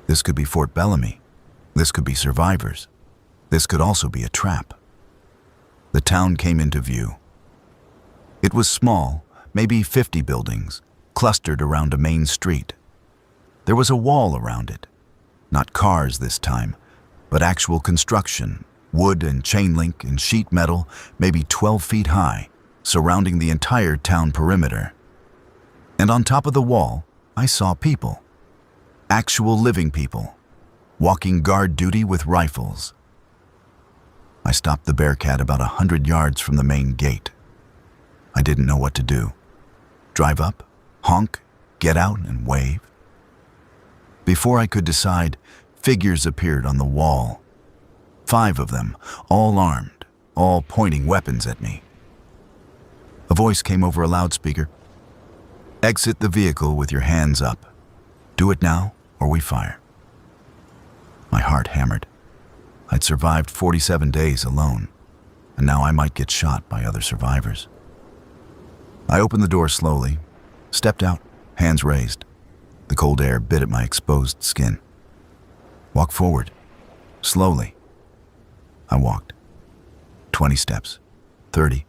This could be Fort Bellamy. This could be survivors. This could also be a trap. The town came into view. It was small, maybe 50 buildings, clustered around a main street. There was a wall around it. Not cars this time, but actual construction, wood and chain link and sheet metal, maybe 12 feet high, surrounding the entire town perimeter. And on top of the wall, I saw people. Actual living people, walking guard duty with rifles. I stopped the Bearcat about 100 yards from the main gate. I didn't know what to do. Drive up, honk, get out, and wave. Before I could decide, figures appeared on the wall. 5 of them, all armed, all pointing weapons at me. A voice came over a loudspeaker. "Exit the vehicle with your hands up. Do it now, or we fire." My heart hammered. I'd survived 47 days alone, and now I might get shot by other survivors. I opened the door slowly, stepped out, hands raised. The cold air bit at my exposed skin. Walk forward, slowly. I walked. 20 steps, 30.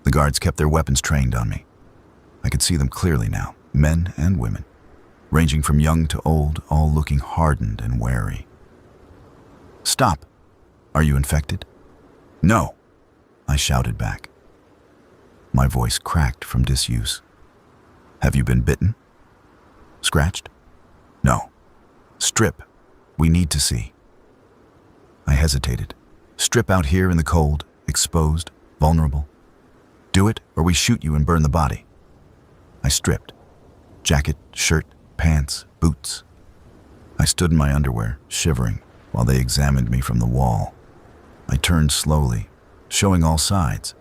The guards kept their weapons trained on me. I could see them clearly now, men and women, ranging from young to old, all looking hardened and wary. "Stop! Are you infected?" "No," I shouted back. My voice cracked from disuse. "Have you been bitten? Scratched?" "No." "Strip. We need to see." I hesitated. Strip out here in the cold, exposed, vulnerable. Do it, or we shoot you and burn the body. I stripped. Jacket, shirt, pants, boots. I stood in my underwear, shivering, while they examined me from the wall. I turned slowly, showing all sides.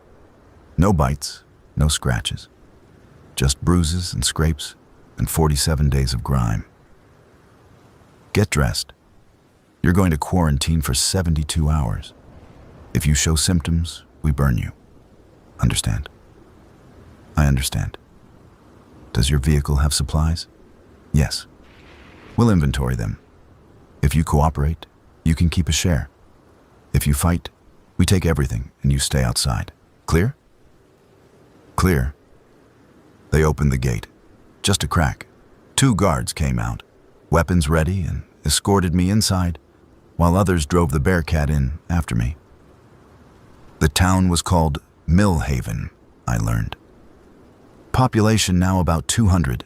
No bites, no scratches. Just bruises and scrapes and 47 days of grime. "Get dressed. You're going to quarantine for 72 hours. If you show symptoms, we burn you. Understand?" "I understand." "Does your vehicle have supplies?" "Yes. We'll inventory them. If you cooperate, you can keep a share. If you fight, we take everything and you stay outside. Clear?" "Clear." They opened the gate. Just a crack. 2 guards came out, weapons ready, and escorted me inside, while others drove the Bearcat in after me. The town was called Mill Haven, I learned. Population now about 200.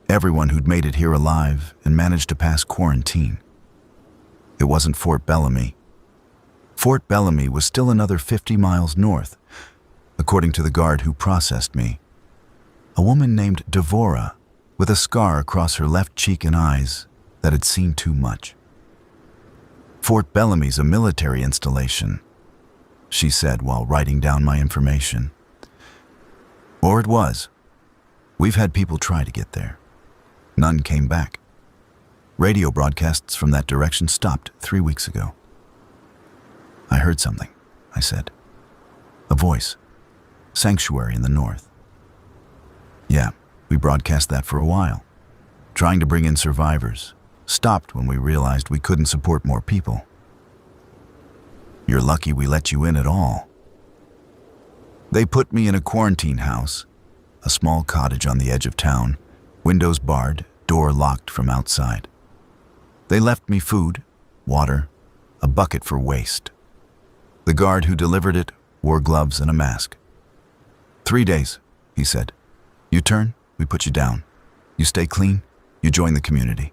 Everyone who'd made it here alive and managed to pass quarantine. It wasn't Fort Bellamy. Fort Bellamy was still another 50 miles north, according to the guard who processed me. A woman named Devora, with a scar across her left cheek and eyes that had seen too much. "Fort Bellamy's a military installation," she said while writing down my information. Or it was. We've had people try to get there. None came back. Radio broadcasts from that direction stopped 3 weeks ago. "I heard something," I said. "A voice. Sanctuary in the north." "Yeah, we broadcast that for a while. Trying to bring in survivors. Stopped when we realized we couldn't support more people." "You're lucky we let you in at all." "They put me in a quarantine house. a small cottage on the edge of town, windows barred, door locked from outside. They left me food, water, a bucket for waste. The guard who delivered it wore gloves and a mask. 3 days, he said. You turn, we put you down. You stay clean, you join the community.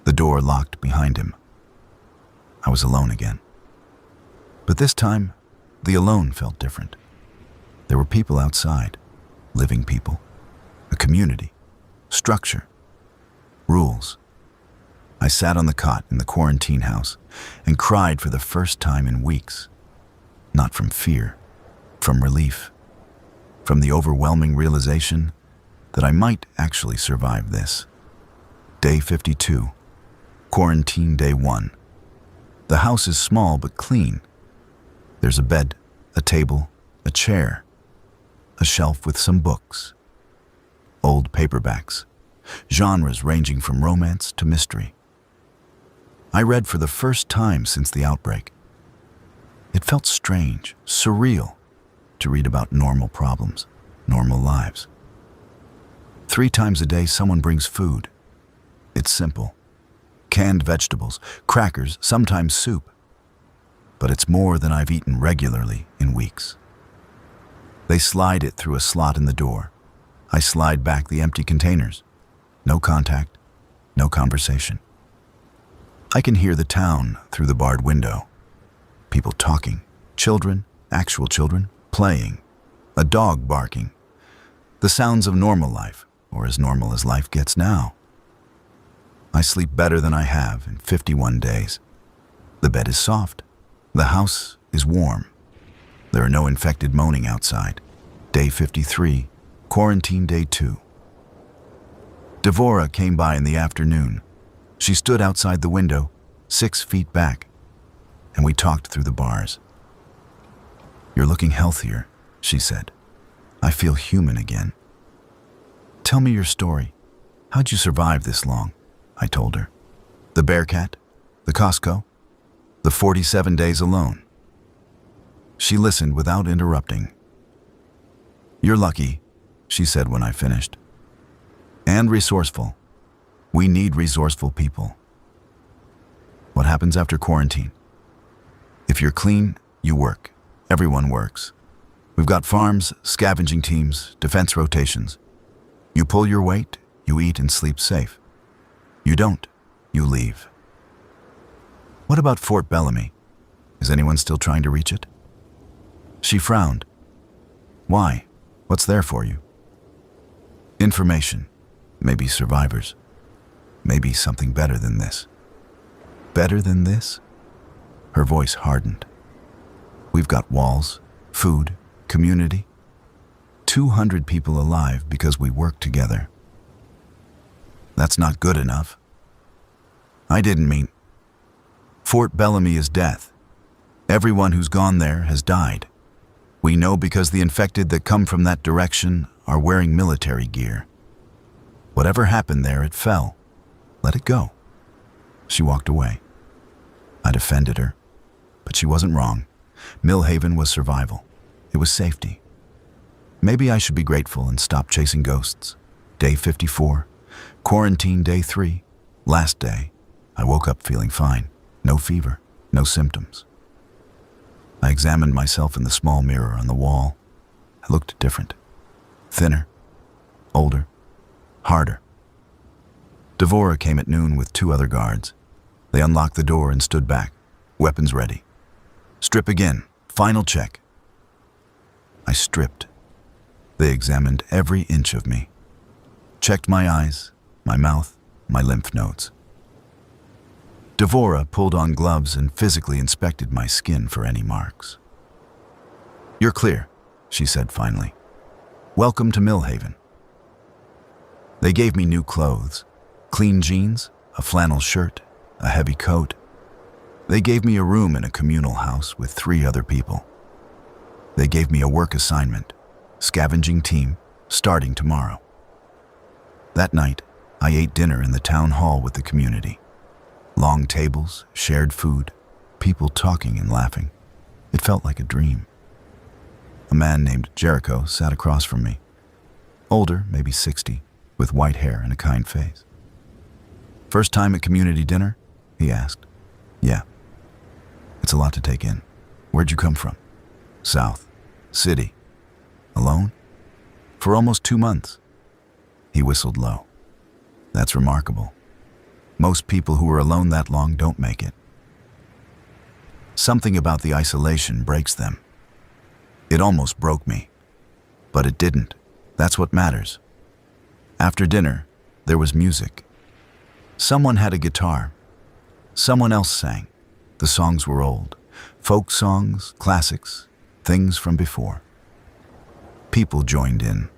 The door locked behind him. I was alone again. But this time, the alone felt different. There were people outside, living people, a community, structure, rules. I sat on the cot in the quarantine house and cried for the first time in weeks. Not from fear, from relief, from the overwhelming realization that I might actually survive this. Day 52, quarantine day 1. The house is small but clean. There's a bed, a table, a chair, a shelf with some books. Old paperbacks, genres ranging from romance to mystery. I read for the first time since the outbreak. It felt strange, surreal, to read about normal problems, normal lives. 3 times a day, someone brings food. It's simple. Canned vegetables, crackers, sometimes soup. But it's more than I've eaten regularly in weeks. They slide it through a slot in the door. I slide back the empty containers. No contact, no conversation. I can hear the town through the barred window. People talking, children, actual children, playing, a dog barking. The sounds of normal life, or as normal as life gets now. I sleep better than I have in 51 days. The bed is soft. The house is warm. There are no infected moaning outside. Day 53, quarantine day 2. Devora came by in the afternoon. She stood outside the window, 6 feet back, and we talked through the bars. You're looking healthier, she said. I feel human again. Tell me your story. How'd you survive this long? I told her. The Bearcat? The Costco? The 47 days alone? She listened without interrupting. You're lucky, she said when I finished. And resourceful. We need resourceful people. What happens after quarantine? If you're clean, you work. Everyone works. We've got farms, scavenging teams, defense rotations. You pull your weight, you eat and sleep safe. You don't, you leave. What about Fort Bellamy? Is anyone still trying to reach it? She frowned. Why? What's there for you? Information. Maybe survivors. Maybe something better than this. Better than this? Her voice hardened. We've got walls, food, community. 200 people alive because we work together. That's not good enough. I didn't mean... Fort Bellamy is death. Everyone who's gone there has died. We know because the infected that come from that direction are wearing military gear. Whatever happened there, it fell. Let it go. She walked away. I defended her, but she wasn't wrong. Millhaven was survival. It was safety. Maybe I should be grateful and stop chasing ghosts. Day 54, quarantine day 3, last day. I woke up feeling fine. No fever, no symptoms. I examined myself in the small mirror on the wall. I looked different. Thinner, older, harder. Devora came at noon with 2 other guards. They unlocked the door and stood back, weapons ready. Strip again, final check. I stripped. They examined every inch of me. Checked my eyes, my mouth, my lymph nodes. Devora pulled on gloves and physically inspected my skin for any marks. You're clear, she said finally. Welcome to Millhaven. They gave me new clothes, clean jeans, a flannel shirt, a heavy coat. They gave me a room in a communal house with 3 other people. They gave me a work assignment, scavenging team, starting tomorrow. That night, I ate dinner in the town hall with the community. Long tables, shared food, people talking and laughing. It felt like a dream. A man named Jericho sat across from me, Older, maybe 60, with white hair and a kind face. "First time at community dinner?" he asked. "Yeah." "It's a lot to take in. Where'd you come from?" "South. City." "Alone?" "For almost 2 months." He whistled low. "That's remarkable. Most people who are alone that long don't make it. Something about the isolation breaks them. It almost broke me. But it didn't. That's what matters." After dinner, there was music. Someone had a guitar. Someone else sang. The songs were old. Folk songs, classics, things from before. People joined in.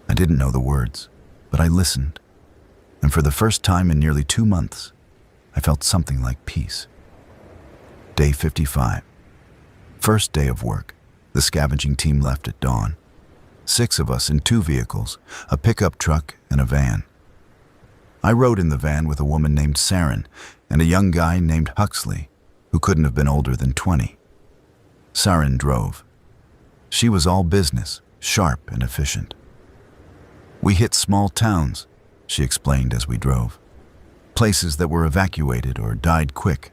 I didn't know the words, but I listened. And for the first time in nearly 2 months, I felt something like peace. Day 55. First day of work. The scavenging team left at dawn. 6 of us in 2 vehicles, a pickup truck and a van. I rode in the van with a woman named Saren and a young guy named Huxley, who couldn't have been older than 20. Saren drove. She was all business, sharp and efficient. "We hit small towns," she explained as we drove. "Places that were evacuated or died quick.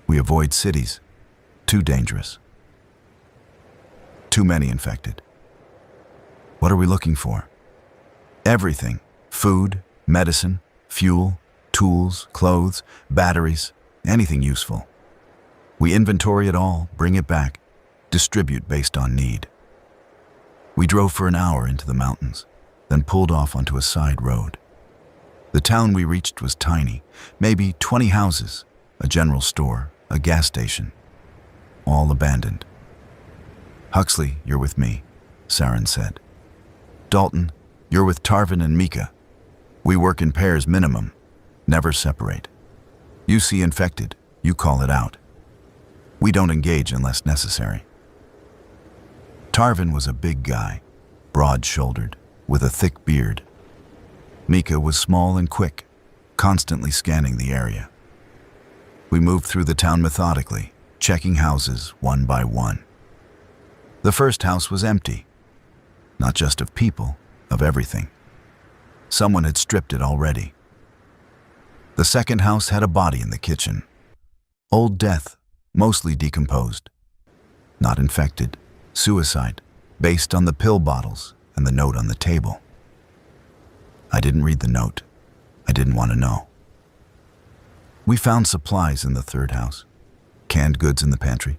We avoid cities. Too dangerous. Too many infected." "What are we looking for?" "Everything. Food, medicine, fuel, tools, clothes, batteries, anything useful. We inventory it all, bring it back, distribute based on need." We drove for an hour into the mountains, then pulled off onto a side road. The town we reached was tiny, maybe 20 houses, a general store, a gas station, all abandoned. "Huxley, you're with me," Saren said. "Dalton, you're with Tarvin and Mika. We work in pairs minimum, never separate. You see infected, you call it out. We don't engage unless necessary." Tarvin was a big guy, broad-shouldered, with a thick beard. Mika was small and quick, constantly scanning the area. We moved through the town methodically, checking houses one by one. The first house was empty. Not just of people, of everything. Someone had stripped it already. The second house had a body in the kitchen. Old Death, mostly decomposed. Not infected, suicide, based on the pill bottles and the note on the table. I didn't read the note. I didn't want to know. We found supplies in the third house. Canned goods in the pantry,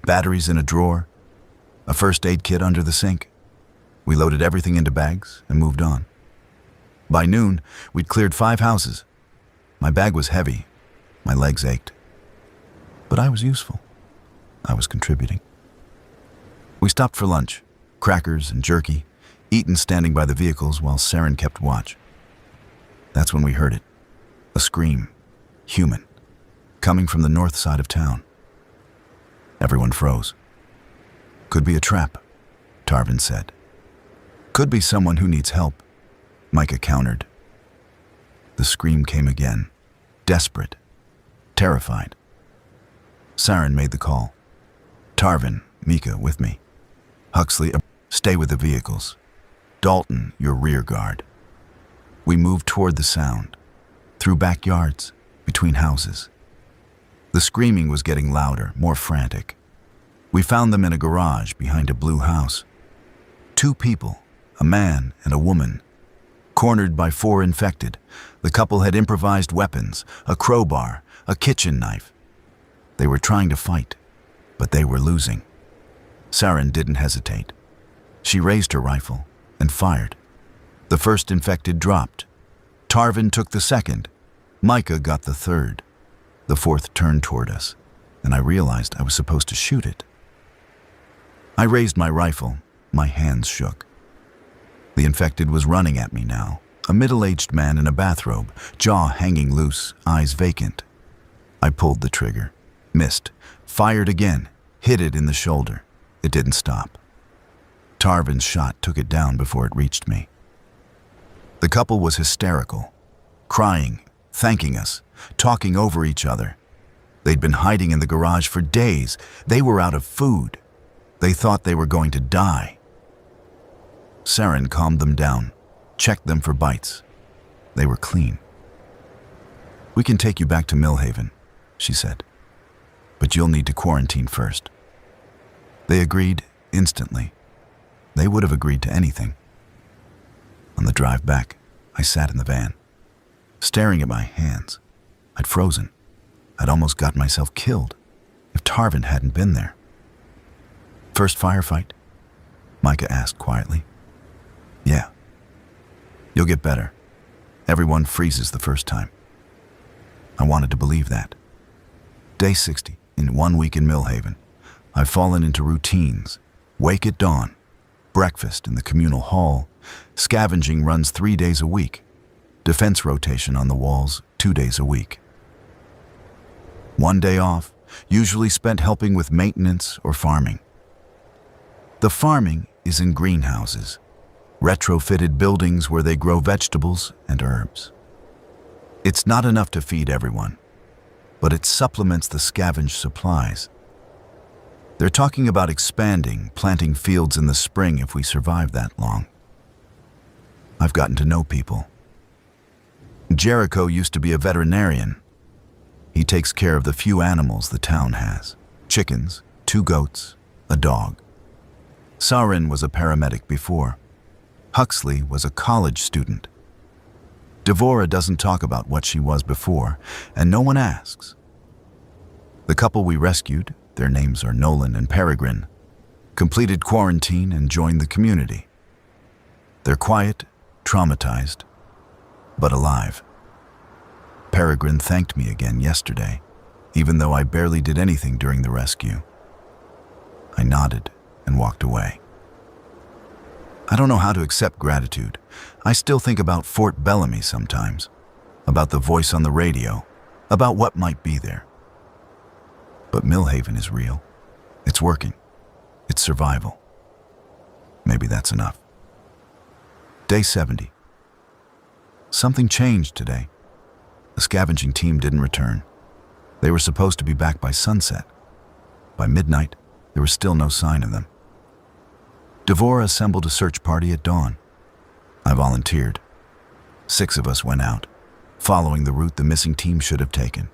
batteries in a drawer, a first aid kit under the sink. We loaded everything into bags and moved on. By noon, we'd cleared 5 houses. My bag was heavy. My legs ached. But I was useful. I was contributing. We stopped for lunch, crackers and jerky, eaten standing by the vehicles while Saren kept watch. That's when we heard it. A scream. Human. Coming from the north side of town. Everyone froze. "Could be a trap," Tarvin said. "Could be someone who needs help," Micah countered. The scream came again. Desperate. Terrified. Saren made the call. "Tarvin, Mika, with me. Huxley, stay with the vehicles. Dalton, your rear guard." We moved toward the sound, through backyards, between houses. The screaming was getting louder, more frantic. We found them in a garage behind a blue house. 2 people, a man and a woman. Cornered by 4 infected, the couple had improvised weapons, a crowbar, a kitchen knife. They were trying to fight, but they were losing. Saren didn't hesitate. She raised her rifle and fired. The first infected dropped. Tarvin took the second. Micah got the third. The fourth turned toward us, and I realized I was supposed to shoot it. I raised my rifle. My hands shook. The infected was running at me now, a middle-aged man in a bathrobe, jaw hanging loose, eyes vacant. I pulled the trigger, missed, fired again, hit it in the shoulder. It didn't stop. Tarvin's shot took it down before it reached me. The couple was hysterical, crying, thanking us, talking over each other. They'd been hiding in the garage for days. They were out of food. They thought they were going to die. Saren calmed them down, checked them for bites. They were clean. "We can take you back to Millhaven," she said, "but you'll need to quarantine first." They agreed instantly. They would have agreed to anything. On the drive back, I sat in the van, staring at my hands. I'd frozen. I'd almost got myself killed if Tarvin hadn't been there. "First firefight?" Micah asked quietly. "Yeah. You'll get better. Everyone freezes the first time." I wanted to believe that. Day 60, in 1 week in Millhaven, I've fallen into routines. Wake at dawn, breakfast in the communal hall, scavenging runs 3 days a week, defense rotation on the walls 2 days a week. 1 day off, usually spent helping with maintenance or farming. The farming is in greenhouses, retrofitted buildings where they grow vegetables and herbs. It's not enough to feed everyone, but it supplements the scavenged supplies. They're talking about expanding, planting fields in the spring if we survive that long. I've gotten to know people. Jericho used to be a veterinarian. He takes care of the few animals the town has: chickens, 2 goats, a dog. Saren was a paramedic before. Huxley was a college student. Devora doesn't talk about what she was before, and no one asks. The couple we rescued, their names are Nolan and Peregrine, completed quarantine and joined the community. They're quiet, traumatized, but alive. Peregrine thanked me again yesterday, even though I barely did anything during the rescue. I nodded and walked away. I don't know how to accept gratitude. I still think about Fort Bellamy sometimes, about the voice on the radio, about what might be there. But Millhaven is real. It's working. It's survival. Maybe that's enough. Day 70. Something changed today. The scavenging team didn't return. They were supposed to be back by sunset. By midnight, there was still no sign of them. Devora assembled a search party at dawn. I volunteered. 6 of us went out, following the route the missing team should have taken.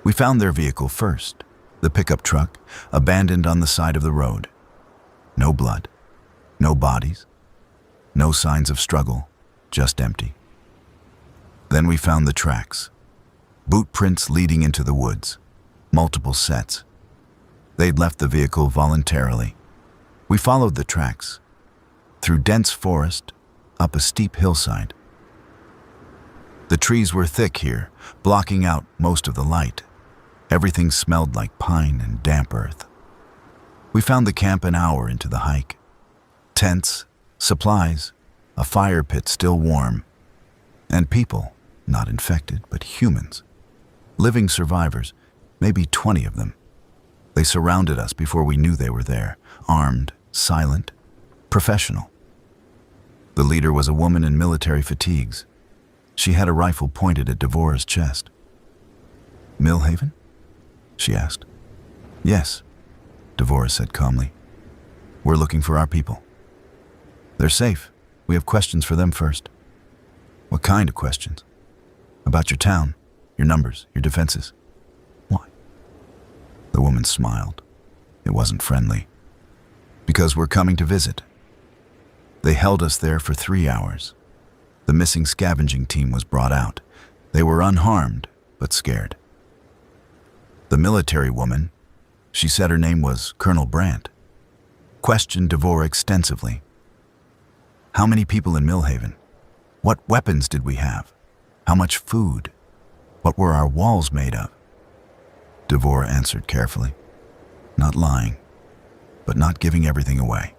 We found their vehicle first, the pickup truck, abandoned on the side of the road. No blood, no bodies, no signs of struggle, just empty. Then we found the tracks, boot prints leading into the woods, multiple sets. They'd left the vehicle voluntarily. We followed the tracks, through dense forest, up a steep hillside. The trees were thick here, blocking out most of the light. Everything smelled like pine and damp earth. We found the camp an hour into the hike. Tents, supplies, a fire pit still warm, and people, not infected, but humans. Living survivors, maybe 20 of them. They surrounded us before we knew they were there, armed, silent, professional. The leader was a woman in military fatigues. She had a rifle pointed at Devora's chest. "Millhaven?" she asked. "Yes," Devora said calmly. "We're looking for our people. They're safe. We have questions for them first." "What kind of questions?" "About your town, your numbers, your defenses." "Why?" The woman smiled. It wasn't friendly. "Because we're coming to visit." They held us there for 3 hours. The missing scavenging team was brought out. They were unharmed, but scared. The military woman, she said her name was Colonel Brandt, questioned Devora extensively. How many people in Millhaven? What weapons did we have? How much food? What were our walls made of? Devora answered carefully, not lying, but not giving everything away.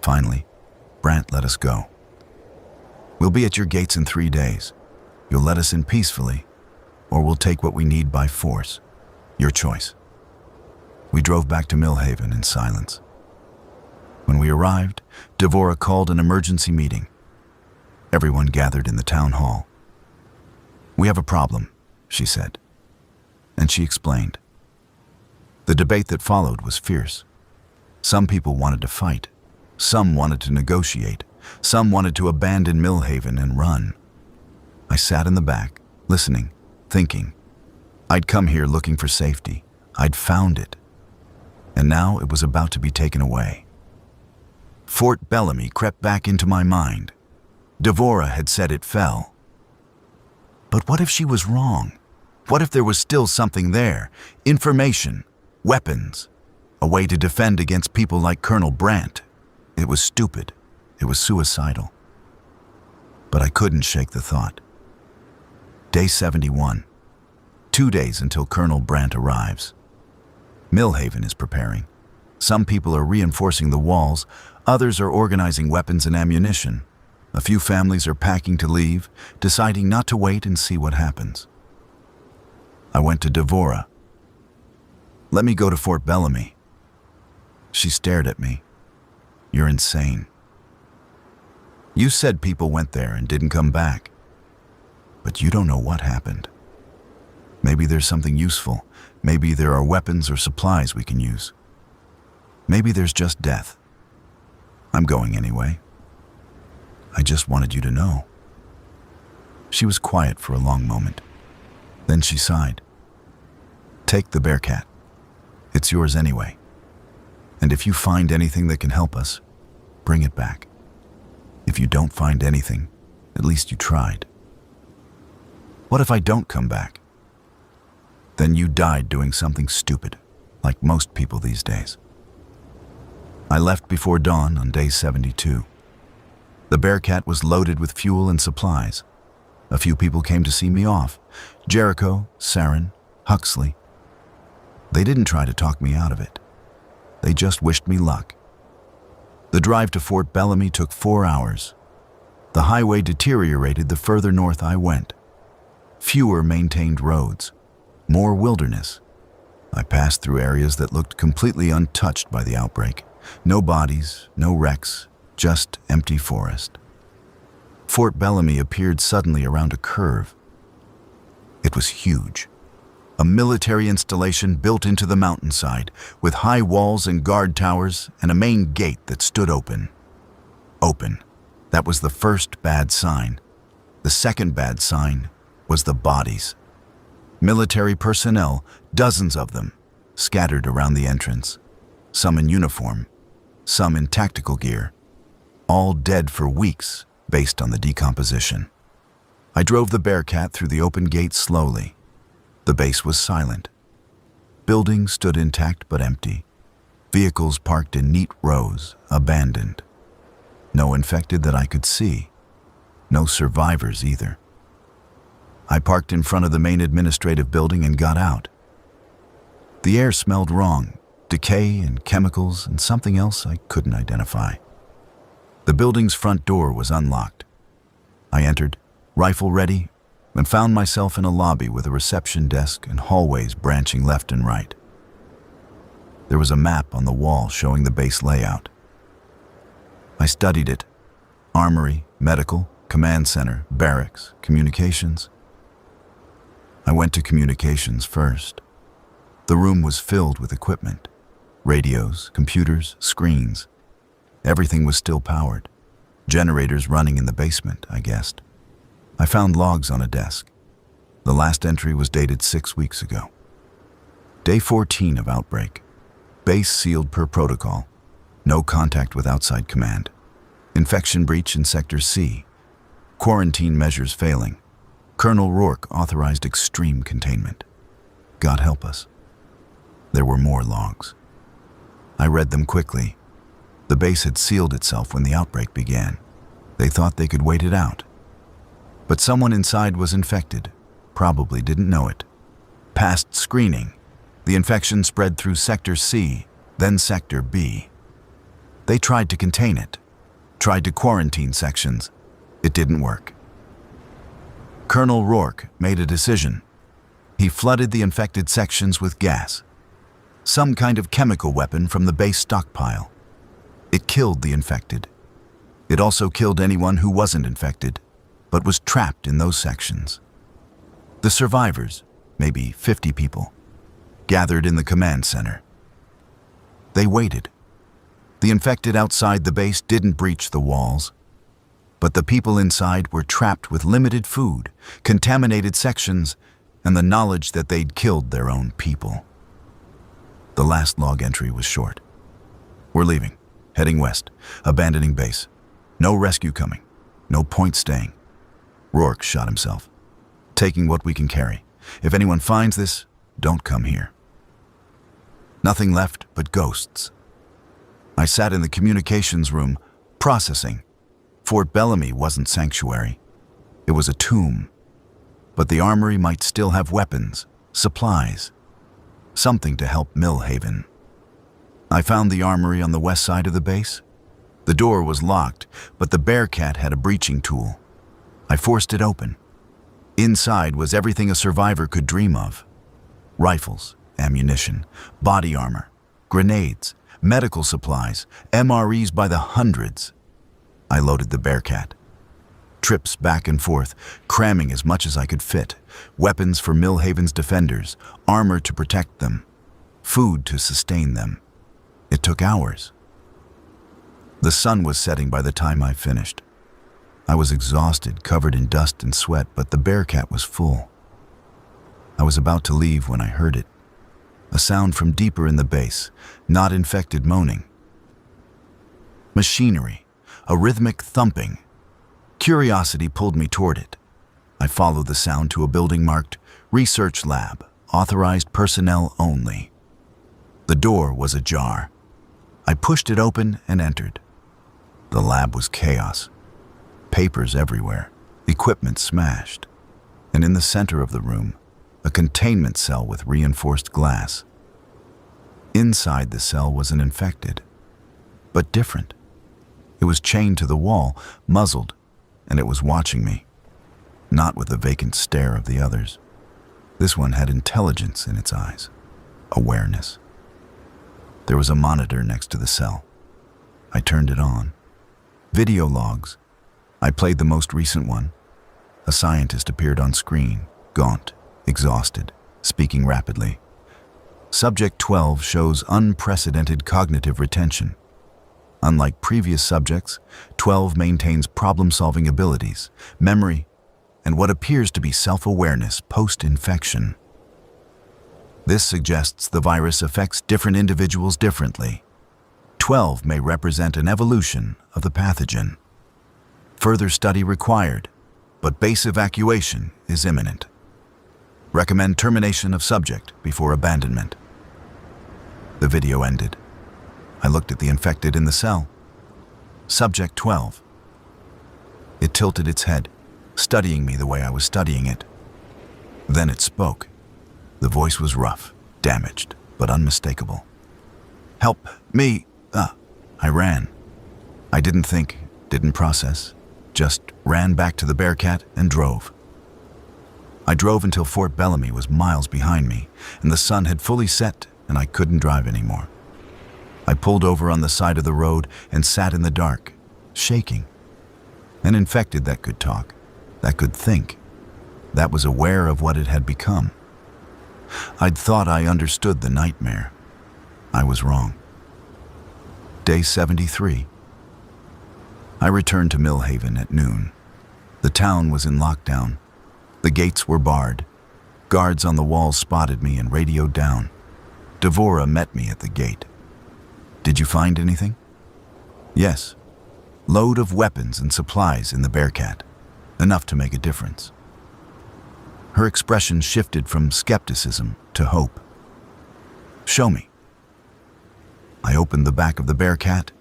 Finally, Brandt let us go. "We'll be at your gates in 3 days. You'll let us in peacefully, or we'll take what we need by force. Your choice." We drove back to Millhaven in silence. When we arrived, Devora called an emergency meeting. Everyone gathered in the town hall. "We have a problem," she said, and she explained. The debate that followed was fierce. Some people wanted to fight. Some wanted to negotiate. Some wanted to abandon Millhaven and run. I sat in the back, listening, thinking. I'd come here looking for safety. I'd found it. And now it was about to be taken away. Fort Bellamy crept back into my mind. Devora had said it fell. But what if she was wrong? What if there was still something there? Information, weapons, a way to defend against people like Colonel Brandt. It was stupid. It was suicidal. But I couldn't shake the thought. Day 71. 2 days until Colonel Brandt arrives. Millhaven is preparing. Some people are reinforcing the walls. Others are organizing weapons and ammunition. A few families are packing to leave, deciding not to wait and see what happens. I went to Devora. Let me go to Fort Bellamy. She stared at me. You're insane. You said people went there and didn't come back. But you don't know what happened. Maybe there's something useful. Maybe there are weapons or supplies we can use. Maybe there's just death. I'm going anyway. I just wanted you to know. She was quiet for a long moment. Then she sighed. Take the Bearcat. It's yours anyway. And if you find anything that can help us, bring it back. If you don't find anything, at least you tried. What if I don't come back? Then you died doing something stupid, like most people these days. I left before dawn on day 72. The Bearcat was loaded with fuel and supplies. A few people came to see me off. Jericho, Saren, Huxley. They didn't try to talk me out of it. They just wished me luck. The drive to Fort Bellamy took 4 hours. The highway deteriorated the further north I went. Fewer maintained roads. More wilderness. I passed through areas that looked completely untouched by the outbreak. No bodies, no wrecks, just empty forest. Fort Bellamy appeared suddenly around a curve. It was huge. A military installation built into the mountainside, with high walls and guard towers and a main gate that stood open. Open. That was the first bad sign. The second bad sign was the bodies. Military personnel, dozens of them, scattered around the entrance. Some in uniform, some in tactical gear. All dead for weeks based on the decomposition. I drove the Bearcat through the open gate slowly. The base was silent. Buildings stood intact but empty. Vehicles parked in neat rows, abandoned. No infected that I could see. No survivors either. I parked in front of the main administrative building and got out. The air smelled wrong, decay and chemicals and something else I couldn't identify. The building's front door was unlocked. I entered, rifle ready, and found myself in a lobby with a reception desk and hallways branching left and right. There was a map on the wall showing the base layout. I studied it. Armory, medical, command center, barracks, communications. I went to communications first. The room was filled with equipment. Radios, computers, screens. Everything was still powered. Generators running in the basement, I guessed. I found logs on a desk. The last entry was dated 6 weeks ago. Day 14 of outbreak. Base sealed per protocol. No contact with outside command. Infection breach in Sector C. Quarantine measures failing. Colonel Rourke authorized extreme containment. God help us. There were more logs. I read them quickly. The base had sealed itself when the outbreak began. They thought they could wait it out. But someone inside was infected, probably didn't know it. Past screening, the infection spread through Sector C, then Sector B. They tried to contain it, tried to quarantine sections. It didn't work. Colonel Rourke made a decision. He flooded the infected sections with gas, some kind of chemical weapon from the base stockpile. It killed the infected. It also killed anyone who wasn't infected, but was trapped in those sections. The survivors, maybe 50 people, gathered in the command center. They waited. The infected outside the base didn't breach the walls, but the people inside were trapped with limited food, contaminated sections, and the knowledge that they'd killed their own people. The last log entry was short. We're leaving, heading west, abandoning base. No rescue coming, no point staying. Rourke shot himself. Taking what we can carry. If anyone finds this, don't come here. Nothing left but ghosts. I sat in the communications room, processing. Fort Bellamy wasn't sanctuary. It was a tomb. But the armory might still have weapons, supplies, something to help Millhaven. I found the armory on the west side of the base. The door was locked, but the Bearcat had a breaching tool. I forced it open. Inside was everything a survivor could dream of. Rifles, ammunition, body armor, grenades, medical supplies, MREs by the hundreds. I loaded the Bearcat. Trips back and forth, cramming as much as I could fit. Weapons for Millhaven's defenders, armor to protect them, food to sustain them. It took hours. The sun was setting by the time I finished. I was exhausted, covered in dust and sweat, but the Bearcat was full. I was about to leave when I heard it. A sound from deeper in the base, not infected moaning. Machinery, a rhythmic thumping. Curiosity pulled me toward it. I followed the sound to a building marked Research Lab, authorized personnel only. The door was ajar. I pushed it open and entered. The lab was chaos. Papers everywhere, equipment smashed, and in the center of the room, a containment cell with reinforced glass. Inside the cell was an infected, but different. It was chained to the wall, muzzled, and it was watching me, not with the vacant stare of the others. This one had intelligence in its eyes, awareness. There was a monitor next to the cell. I turned it on. Video logs. I played the most recent one. A scientist appeared on screen, gaunt, exhausted, speaking rapidly. Subject 12 shows unprecedented cognitive retention. Unlike previous subjects, 12 maintains problem-solving abilities, memory, and what appears to be self-awareness post-infection. This suggests the virus affects different individuals differently. 12 may represent an evolution of the pathogen. Further study required, but base evacuation is imminent. Recommend termination of subject before abandonment. The video ended. I looked at the infected in the cell. Subject 12. It tilted its head, studying me the way I was studying it. Then it spoke. The voice was rough, damaged, but unmistakable. Help me! I ran. I didn't think, didn't process, just ran back to the Bearcat and drove. I drove until Fort Bellamy was miles behind me, and the sun had fully set and I couldn't drive anymore. I pulled over on the side of the road and sat in the dark, shaking. An infected that could talk, that could think, that was aware of what it had become. I'd thought I understood the nightmare. I was wrong. Day 73. I returned to Millhaven at noon. The town was in lockdown. The gates were barred. Guards on the walls spotted me and radioed down. Devora met me at the gate. Did you find anything? Yes. Load of weapons and supplies in the Bearcat. Enough to make a difference. Her expression shifted from skepticism to hope. Show me. I opened the back of the Bearcat.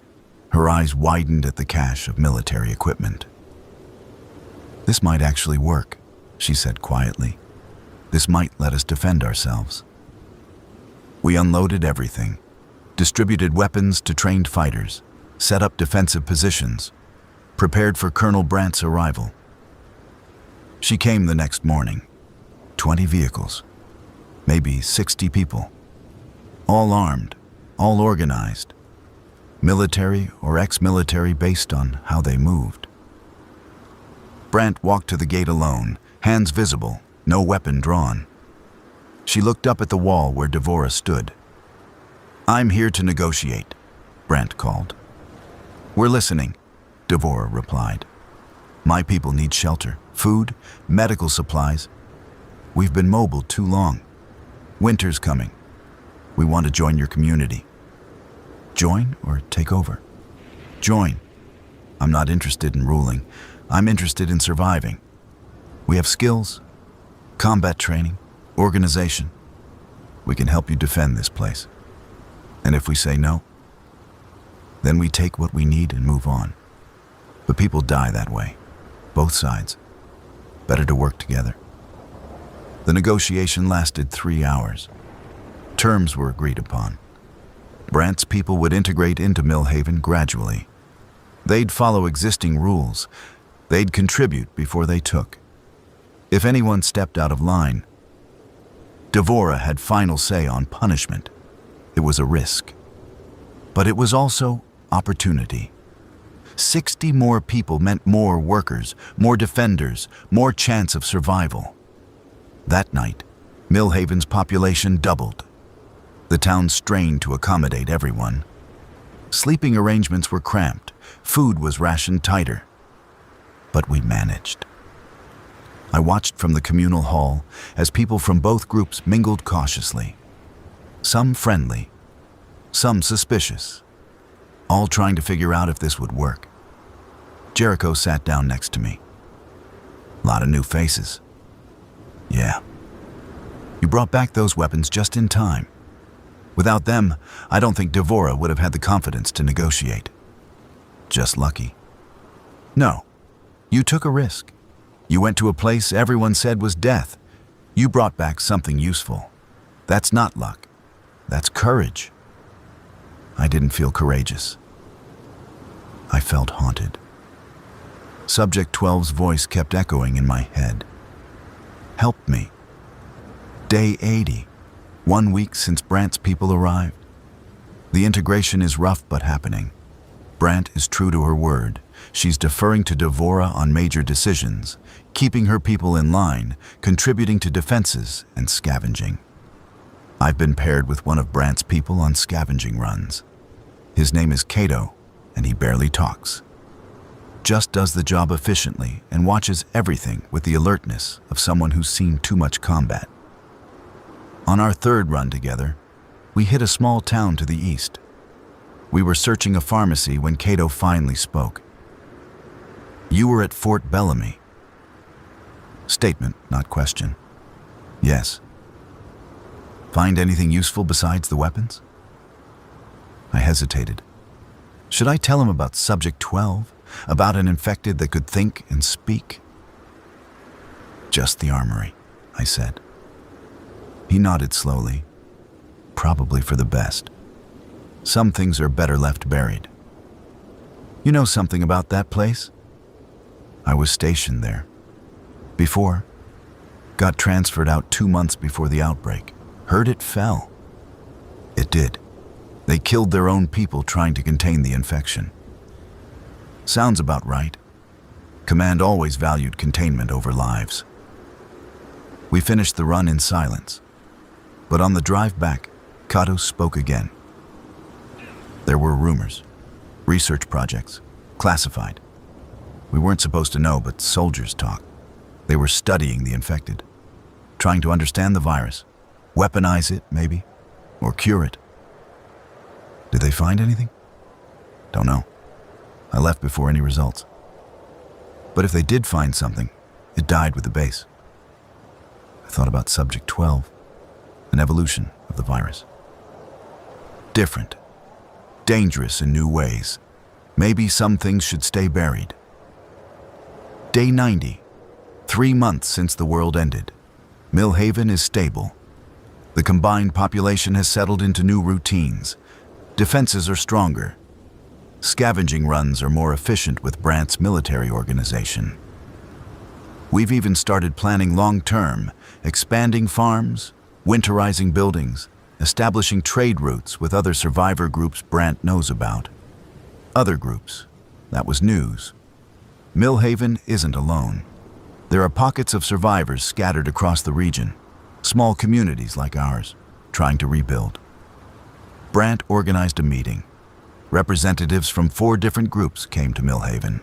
Her eyes widened at the cache of military equipment. This might actually work, she said quietly. This might let us defend ourselves. We unloaded everything, distributed weapons to trained fighters, set up defensive positions, prepared for Colonel Brandt's arrival. She came the next morning. 20 vehicles, maybe 60 people, all armed, all organized, military or ex-military based on how they moved. Brandt walked to the gate alone, hands visible, no weapon drawn. She looked up at the wall where Devora stood. I'm here to negotiate. Brandt called. "We're listening," Devorah replied. "My people need shelter, food, medical supplies. We've been mobile too long. Winter's coming. We want to join your community." "Join or take over?" "Join. I'm not interested in ruling. I'm interested in surviving. We have skills, combat training, organization. We can help you defend this place. And if we say no, then we take what we need and move on. But people die that way, both sides. Better to work together." The negotiation lasted 3 hours. Terms were agreed upon. Brandt's people would integrate into Millhaven gradually. They'd follow existing rules. They'd contribute before they took. If anyone stepped out of line, Devorah had final say on punishment. It was a risk. But it was also opportunity. 60 more people meant more workers, more defenders, more chance of survival. That night, Millhaven's population doubled. The town strained to accommodate everyone. Sleeping arrangements were cramped. Food was rationed tighter. But we managed. I watched from the communal hall as people from both groups mingled cautiously. Some friendly, some suspicious, all trying to figure out if this would work. Jericho sat down next to me. "A lot of new faces." "Yeah. You brought back those weapons just in time. Without them, I don't think Devorah would have had the confidence to negotiate." "Just lucky." "No. You took a risk. You went to a place everyone said was death. You brought back something useful. That's not luck. That's courage." I didn't feel courageous. I felt haunted. Subject 12's voice kept echoing in my head. "Help me. Day 80, 1 week since Brandt's people arrived. The integration is rough but happening. Brandt is true to her word. She's deferring to Devorah on major decisions, keeping her people in line, contributing to defenses and scavenging. I've been paired with one of Brandt's people on scavenging runs. His name is Cato, and he barely talks. Just does the job efficiently and watches everything with the alertness of someone who's seen too much combat. On our third run together, we hit a small town to the east. We were searching a pharmacy when Cato finally spoke. "You were at Fort Bellamy." Statement, not question. "Yes." "Find anything useful besides the weapons?" I hesitated. Should I tell him about Subject 12, about an infected that could think and speak? "Just the armory," I said. He nodded slowly. "Probably for the best. Some things are better left buried." "You know something about that place?" "I was stationed there. Before. Got transferred out 2 months before the outbreak. Heard it fell." "It did. They killed their own people trying to contain the infection." "Sounds about right. Command always valued containment over lives." We finished the run in silence. But on the drive back, Cato spoke again. "There were rumors, research projects, classified. We weren't supposed to know, but soldiers talk. They were studying the infected, trying to understand the virus, weaponize it, maybe, or cure it." "Did they find anything?" "Don't know. I left before any results. But if they did find something, it died with the base." I thought about Subject 12, an evolution of the virus. Different, dangerous in new ways. Maybe some things should stay buried. Day 90, 3 months since the world ended. Millhaven is stable. The combined population has settled into new routines. Defenses are stronger. Scavenging runs are more efficient with Brandt's military organization. We've even started planning long-term, expanding farms, winterizing buildings, establishing trade routes with other survivor groups Brandt knows about. Other groups. That was news. Millhaven isn't alone. There are pockets of survivors scattered across the region, small communities like ours, trying to rebuild. Brandt organized a meeting. Representatives from 4 different groups came to Millhaven.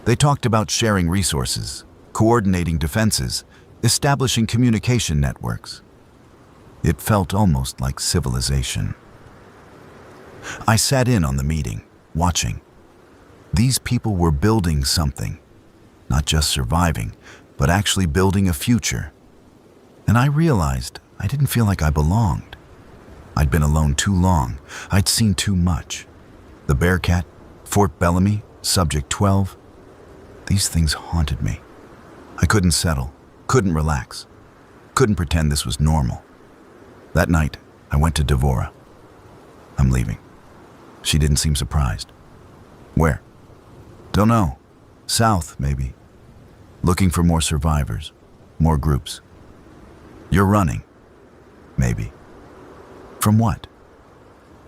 They talked about sharing resources, coordinating defenses, establishing communication networks. It felt almost like civilization. I sat in on the meeting, watching. These people were building something, not just surviving, but actually building a future. And I realized I didn't feel like I belonged. I'd been alone too long. I'd seen too much. The Bearcat, Fort Bellamy, Subject 12. These things haunted me. I couldn't settle, couldn't relax, couldn't pretend this was normal. That night, I went to Devora. I'm leaving. She didn't seem surprised. Where? Don't know. South, maybe. Looking for more survivors, more groups. You're running. Maybe. From what?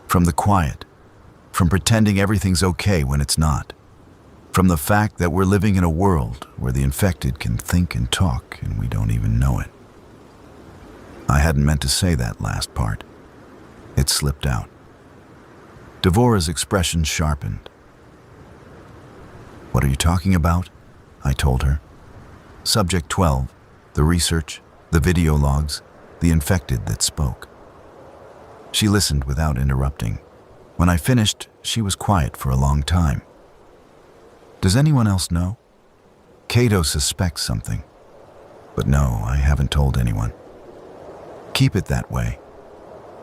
From the quiet. From pretending everything's okay when it's not. From the fact that we're living in a world where the infected can think and talk and we don't even know it. I hadn't meant to say that last part. It slipped out. Devora's expression sharpened. What are you talking about? I told her. Subject 12, the research, the video logs, the infected that spoke. She listened without interrupting. When I finished, she was quiet for a long time. Does anyone else know? Cato suspects something. But no, I haven't told anyone. Keep it that way.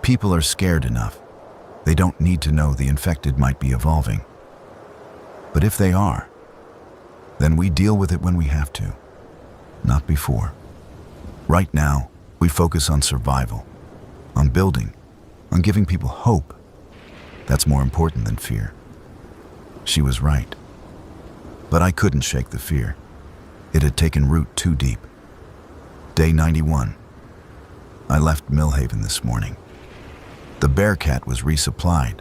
People are scared enough. They don't need to know the infected might be evolving. But if they are, then we deal with it when we have to, not before. Right now, we focus on survival, on building, on giving people hope. That's more important than fear. She was right. But I couldn't shake the fear. It had taken root too deep. Day 91. I left Millhaven this morning. The Bearcat was resupplied.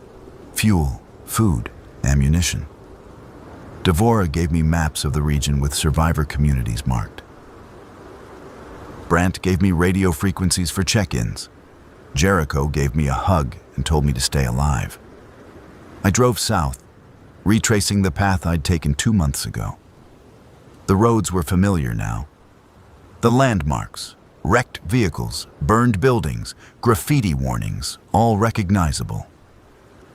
Fuel, food, ammunition. Devora gave me maps of the region with survivor communities marked. Brandt gave me radio frequencies for check-ins. Jericho gave me a hug and told me to stay alive. I drove south, retracing the path I'd taken 2 months ago. The roads were familiar now. The landmarks, wrecked vehicles, burned buildings, graffiti warnings, all recognizable.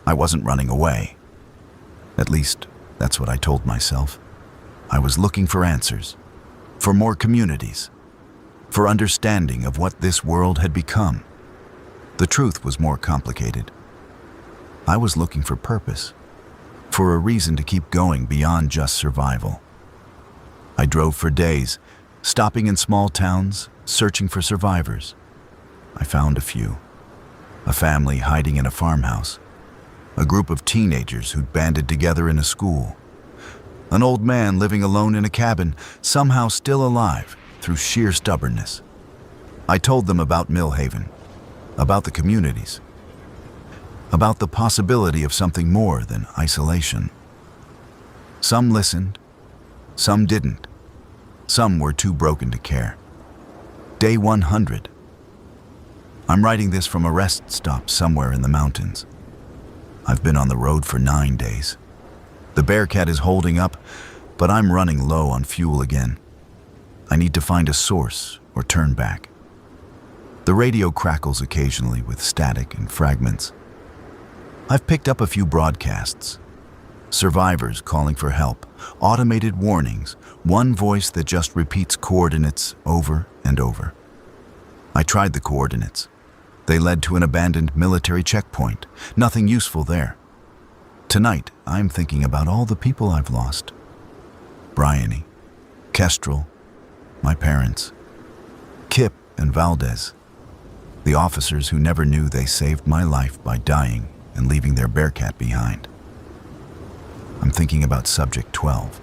I wasn't running away. At least, that's what I told myself. I was looking for answers, for more communities, for understanding of what this world had become. The truth was more complicated. I was looking for purpose, for a reason to keep going beyond just survival. I drove for days, stopping in small towns, searching for survivors. I found a few. A family hiding in a farmhouse. A group of teenagers who'd banded together in a school. An old man living alone in a cabin, somehow still alive through sheer stubbornness. I told them about Millhaven, about the communities, about the possibility of something more than isolation. Some listened, some didn't. Some were too broken to care. Day 100. I'm writing this from a rest stop somewhere in the mountains. I've been on the road for 9 days. The Bearcat is holding up, but I'm running low on fuel again. I need to find a source or turn back. The radio crackles occasionally with static and fragments. I've picked up a few broadcasts. Survivors calling for help, automated warnings, one voice that just repeats coordinates over and over. I tried the coordinates. They led to an abandoned military checkpoint. Nothing useful there. Tonight, I'm thinking about all the people I've lost. Bryony, Kestrel, my parents, Kip and Valdez, the officers who never knew they saved my life by dying and leaving their Bearcat behind. I'm thinking about Subject 12.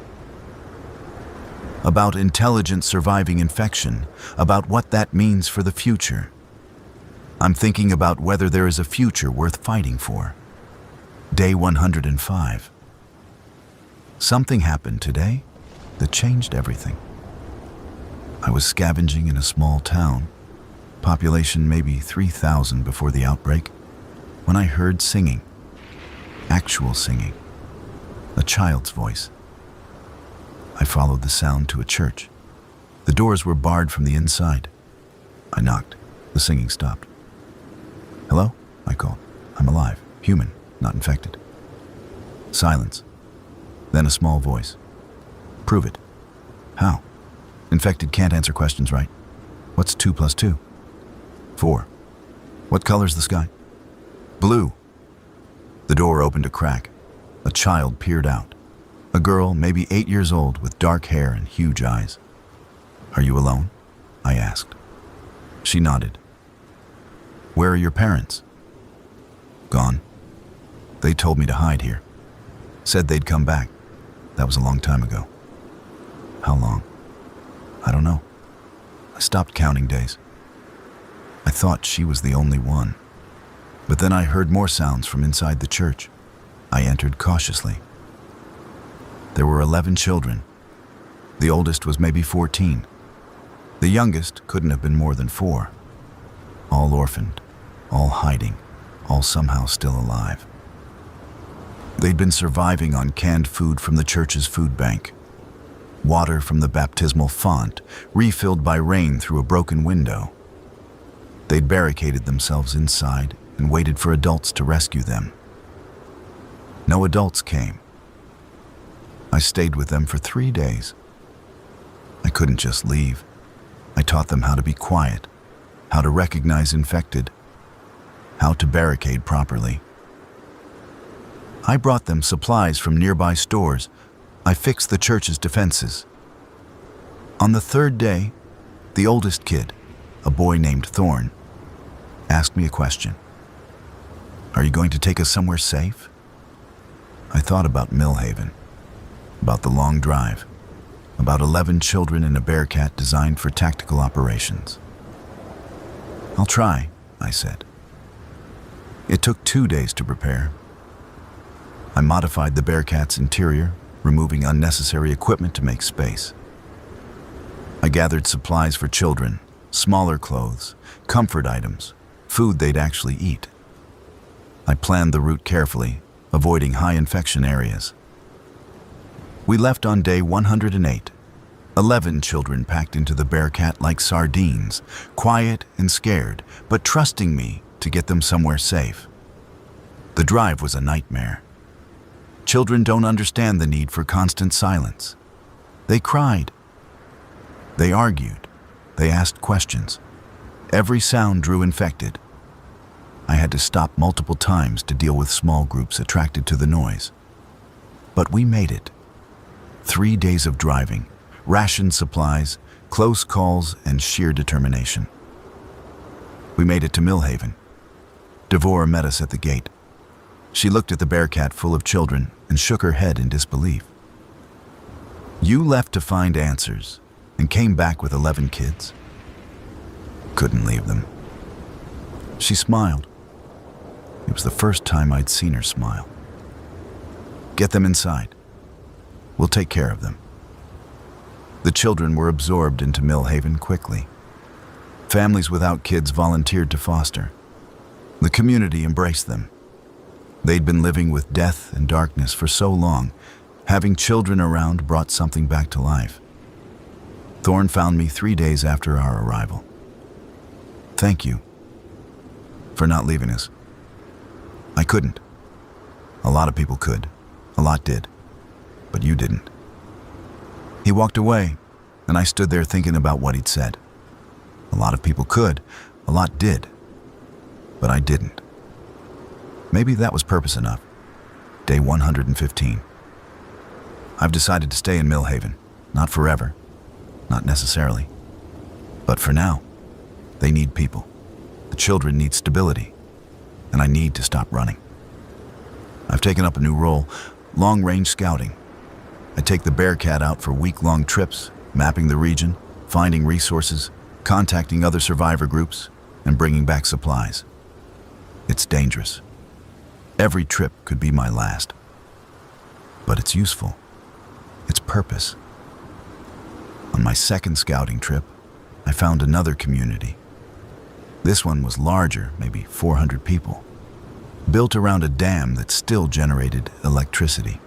About intelligent surviving infection, about what that means for the future. I'm thinking about whether there is a future worth fighting for. Day 105. Something happened today that changed everything. I was scavenging in a small town, population maybe 3,000 before the outbreak, when I heard singing. Actual singing. A child's voice. I followed the sound to a church. The doors were barred from the inside. I knocked. The singing stopped. "Hello?" I called. "I'm alive. Human, not infected." Silence. Then a small voice. "Prove it." "How?" "Infected can't answer questions, right? What's 2 plus 2? 4. What color's the sky?" "Blue." The door opened a crack. A child peered out. A girl, maybe 8 years old, with dark hair and huge eyes. "Are you alone?" I asked. She nodded. "Where are your parents?" "Gone. They told me to hide here. Said they'd come back. That was a long time ago." "How long?" "I don't know. I stopped counting days. I thought she was the only one. But then I heard more sounds from inside the church. I entered cautiously. There were 11 children. The oldest was maybe 14. The youngest couldn't have been more than 4. All orphaned, all hiding, all somehow still alive. They'd been surviving on canned food from the church's food bank. Water from the baptismal font, refilled by rain through a broken window. They'd barricaded themselves inside and waited for adults to rescue them. No adults came. I stayed with them for 3 days. I couldn't just leave. I taught them how to be quiet, how to recognize infected, how to barricade properly. I brought them supplies from nearby stores. I fixed the church's defenses. On the 3rd day, the oldest kid, a boy named Thorn, asked me a question. "Are you going to take us somewhere safe?" I thought about Millhaven, about the long drive, about 11 children in a Bearcat designed for tactical operations. "I'll try," I said. It took 2 days to prepare. I modified the Bearcat's interior, removing unnecessary equipment to make space. I gathered supplies for children, smaller clothes, comfort items, food they'd actually eat. I planned the route carefully, avoiding high infection areas. We left on day 108. 11 children packed into the Bearcat like sardines, quiet and scared, but trusting me to get them somewhere safe. The drive was a nightmare. Children don't understand the need for constant silence. They cried. They argued. They asked questions. Every sound drew infected. I had to stop multiple times to deal with small groups attracted to the noise. But we made it. 3 days of driving, rationed supplies, close calls, and sheer determination. We made it to Millhaven. Devore met us at the gate. She looked at the Bearcat full of children and shook her head in disbelief. "You left to find answers and came back with 11 kids?" "Couldn't leave them." She smiled. It was the first time I'd seen her smile. "Get them inside. We'll take care of them." The children were absorbed into Millhaven quickly. Families without kids volunteered to foster. The community embraced them. They'd been living with death and darkness for so long, having children around brought something back to life. Thorn found me 3 days after our arrival. "Thank you for not leaving us." "I couldn't. A lot of people could. A lot did. But you didn't." He walked away, and I stood there thinking about what he'd said. A lot of people could. A lot did. But I didn't. Maybe that was purpose enough. Day 115. I've decided to stay in Millhaven. Not forever. Not necessarily. But for now, they need people. The children need stability. And I need to stop running. I've taken up a new role, long-range scouting. I take the Bearcat out for week-long trips, mapping the region, finding resources, contacting other survivor groups, and bringing back supplies. It's dangerous. Every trip could be my last. But it's useful. It's purpose. On my second scouting trip, I found another community. This one was larger, maybe 400 people. built around a dam that still generated electricity.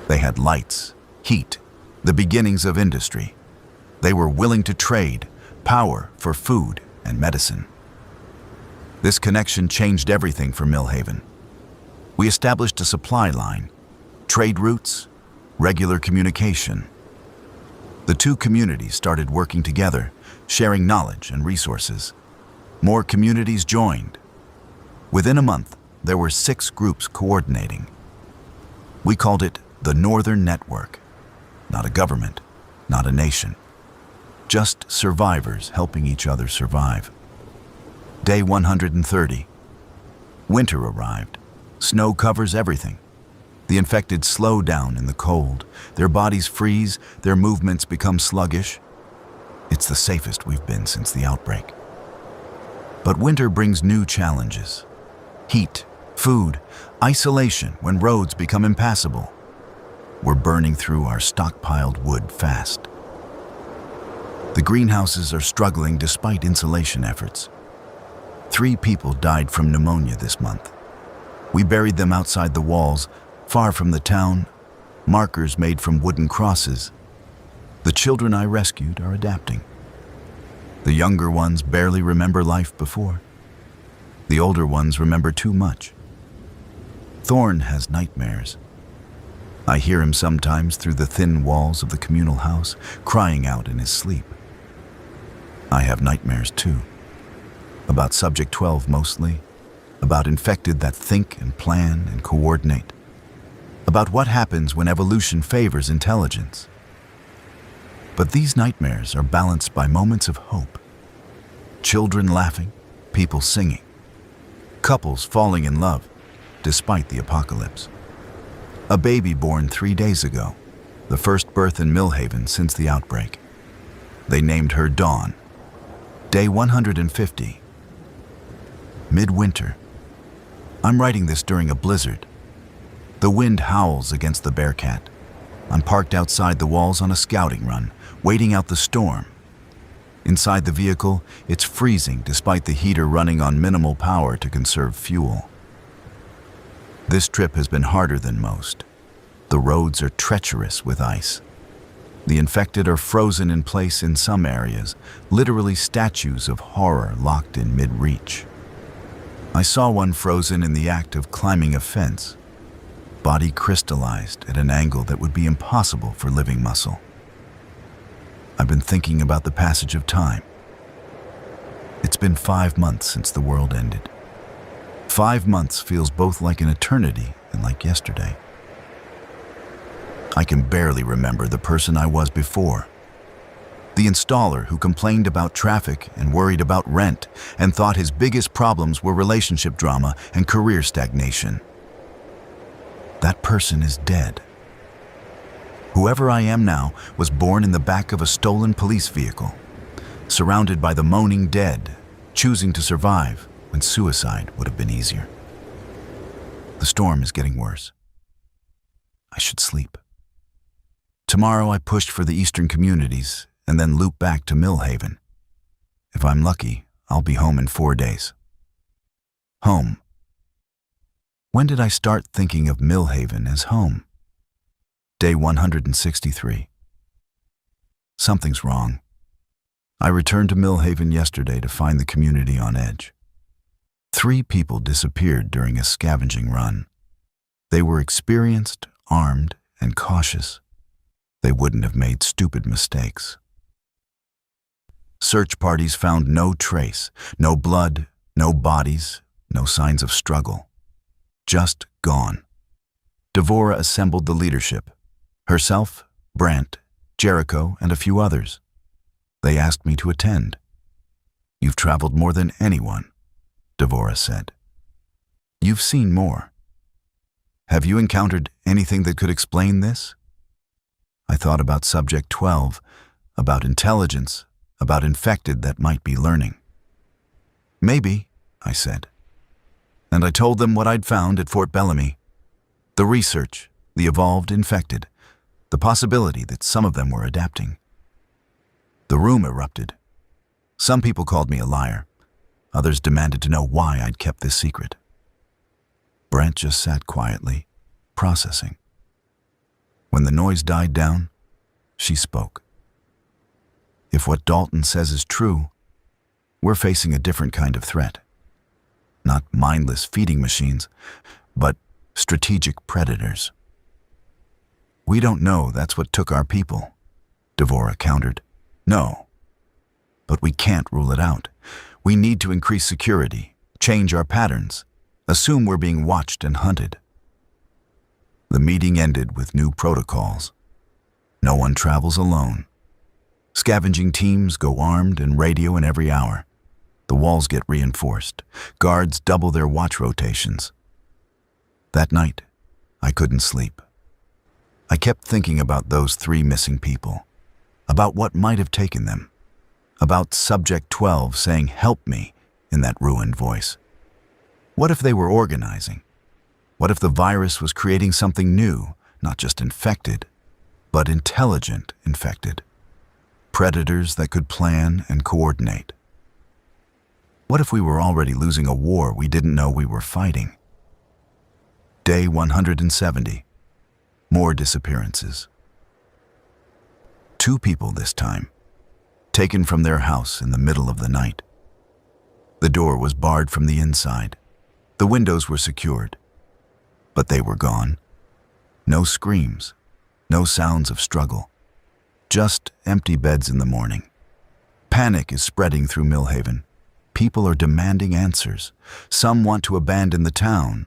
They had lights, heat, the beginnings of industry. They were willing to trade power for food and medicine. This connection changed everything for Millhaven. We established a supply line, trade routes, regular communication. The two communities started working together, sharing knowledge and resources. More communities joined. Within a month, there were 6 groups coordinating. We called it the Northern Network. Not a government, not a nation. Just survivors helping each other survive. Day 130. Winter arrived. Snow covers everything. The infected slow down in the cold. Their bodies freeze, their movements become sluggish. It's the safest we've been since the outbreak. But winter brings new challenges. Heat, food, isolation when roads become impassable. We're burning through our stockpiled wood fast. The greenhouses are struggling despite insulation efforts. 3 people died from pneumonia this month. We buried them outside the walls, far from the town, markers made from wooden crosses. The children I rescued are adapting. The younger ones barely remember life before. The older ones remember too much. Thorn has nightmares. I hear him sometimes through the thin walls of the communal house, crying out in his sleep. I have nightmares too. About Subject 12 mostly. About infected that think and plan and coordinate. About what happens when evolution favors intelligence. But these nightmares are balanced by moments of hope. Children laughing, people singing. Couples falling in love, despite the apocalypse. A baby born 3 days ago, the first birth in Millhaven since the outbreak. They named her Dawn. Day 150. Midwinter. I'm writing this during a blizzard. The wind howls against the Bearcat. I'm parked outside the walls on a scouting run, waiting out the storm. Inside the vehicle, it's freezing despite the heater running on minimal power to conserve fuel. This trip has been harder than most. The roads are treacherous with ice. The infected are frozen in place in some areas, literally statues of horror locked in mid-reach. I saw one frozen in the act of climbing a fence, body crystallized at an angle that would be impossible for living muscle. I've been thinking about the passage of time. It's been 5 months since the world ended. 5 months feels both like an eternity and like yesterday. I can barely remember the person I was before. The installer who complained about traffic and worried about rent and thought his biggest problems were relationship drama and career stagnation. That person is dead. Whoever I am now was born in the back of a stolen police vehicle, surrounded by the moaning dead, choosing to survive when suicide would have been easier. The storm is getting worse. I should sleep. Tomorrow I pushed for the eastern communities and then loop back to Millhaven. If I'm lucky, I'll be home in 4 days. Home. When did I start thinking of Millhaven as home? Day 163. Something's wrong. I returned to Millhaven yesterday to find the community on edge. 3 people disappeared during a scavenging run. They were experienced, armed, and cautious. They wouldn't have made stupid mistakes. Search parties found no trace, no blood, no bodies, no signs of struggle. Just gone. Devora assembled the leadership. Herself, Brandt, Jericho, and a few others. They asked me to attend. You've traveled more than anyone, Devora said. You've seen more. Have you encountered anything that could explain this? I thought about Subject 12, about intelligence, about infected that might be learning. Maybe, I said. And I told them what I'd found at Fort Bellamy. The research, the evolved infected, the possibility that some of them were adapting. The room erupted. Some people called me a liar. Others demanded to know why I'd kept this secret. Brandt just sat quietly, processing. When the noise died down, she spoke. If what Dalton says is true, we're facing a different kind of threat. Not mindless feeding machines, but strategic predators. We don't know that's what took our people, Devora countered. No. But we can't rule it out. We need to increase security, change our patterns, assume we're being watched and hunted. The meeting ended with new protocols. No one travels alone. Scavenging teams go armed and radio in every hour. The walls get reinforced. Guards double their watch rotations. That night, I couldn't sleep. I kept thinking about those 3 missing people, about what might have taken them, about Subject 12 saying, "Help me," in that ruined voice. What if they were organizing? What if the virus was creating something new, not just infected, but intelligent infected? Predators that could plan and coordinate. What if we were already losing a war we didn't know we were fighting? Day 170. More disappearances. 2 people this time, taken from their house in the middle of the night. The door was barred from the inside. The windows were secured. But they were gone. No screams, no sounds of struggle. Just empty beds in the morning. Panic is spreading through Millhaven. People are demanding answers. Some want to abandon the town.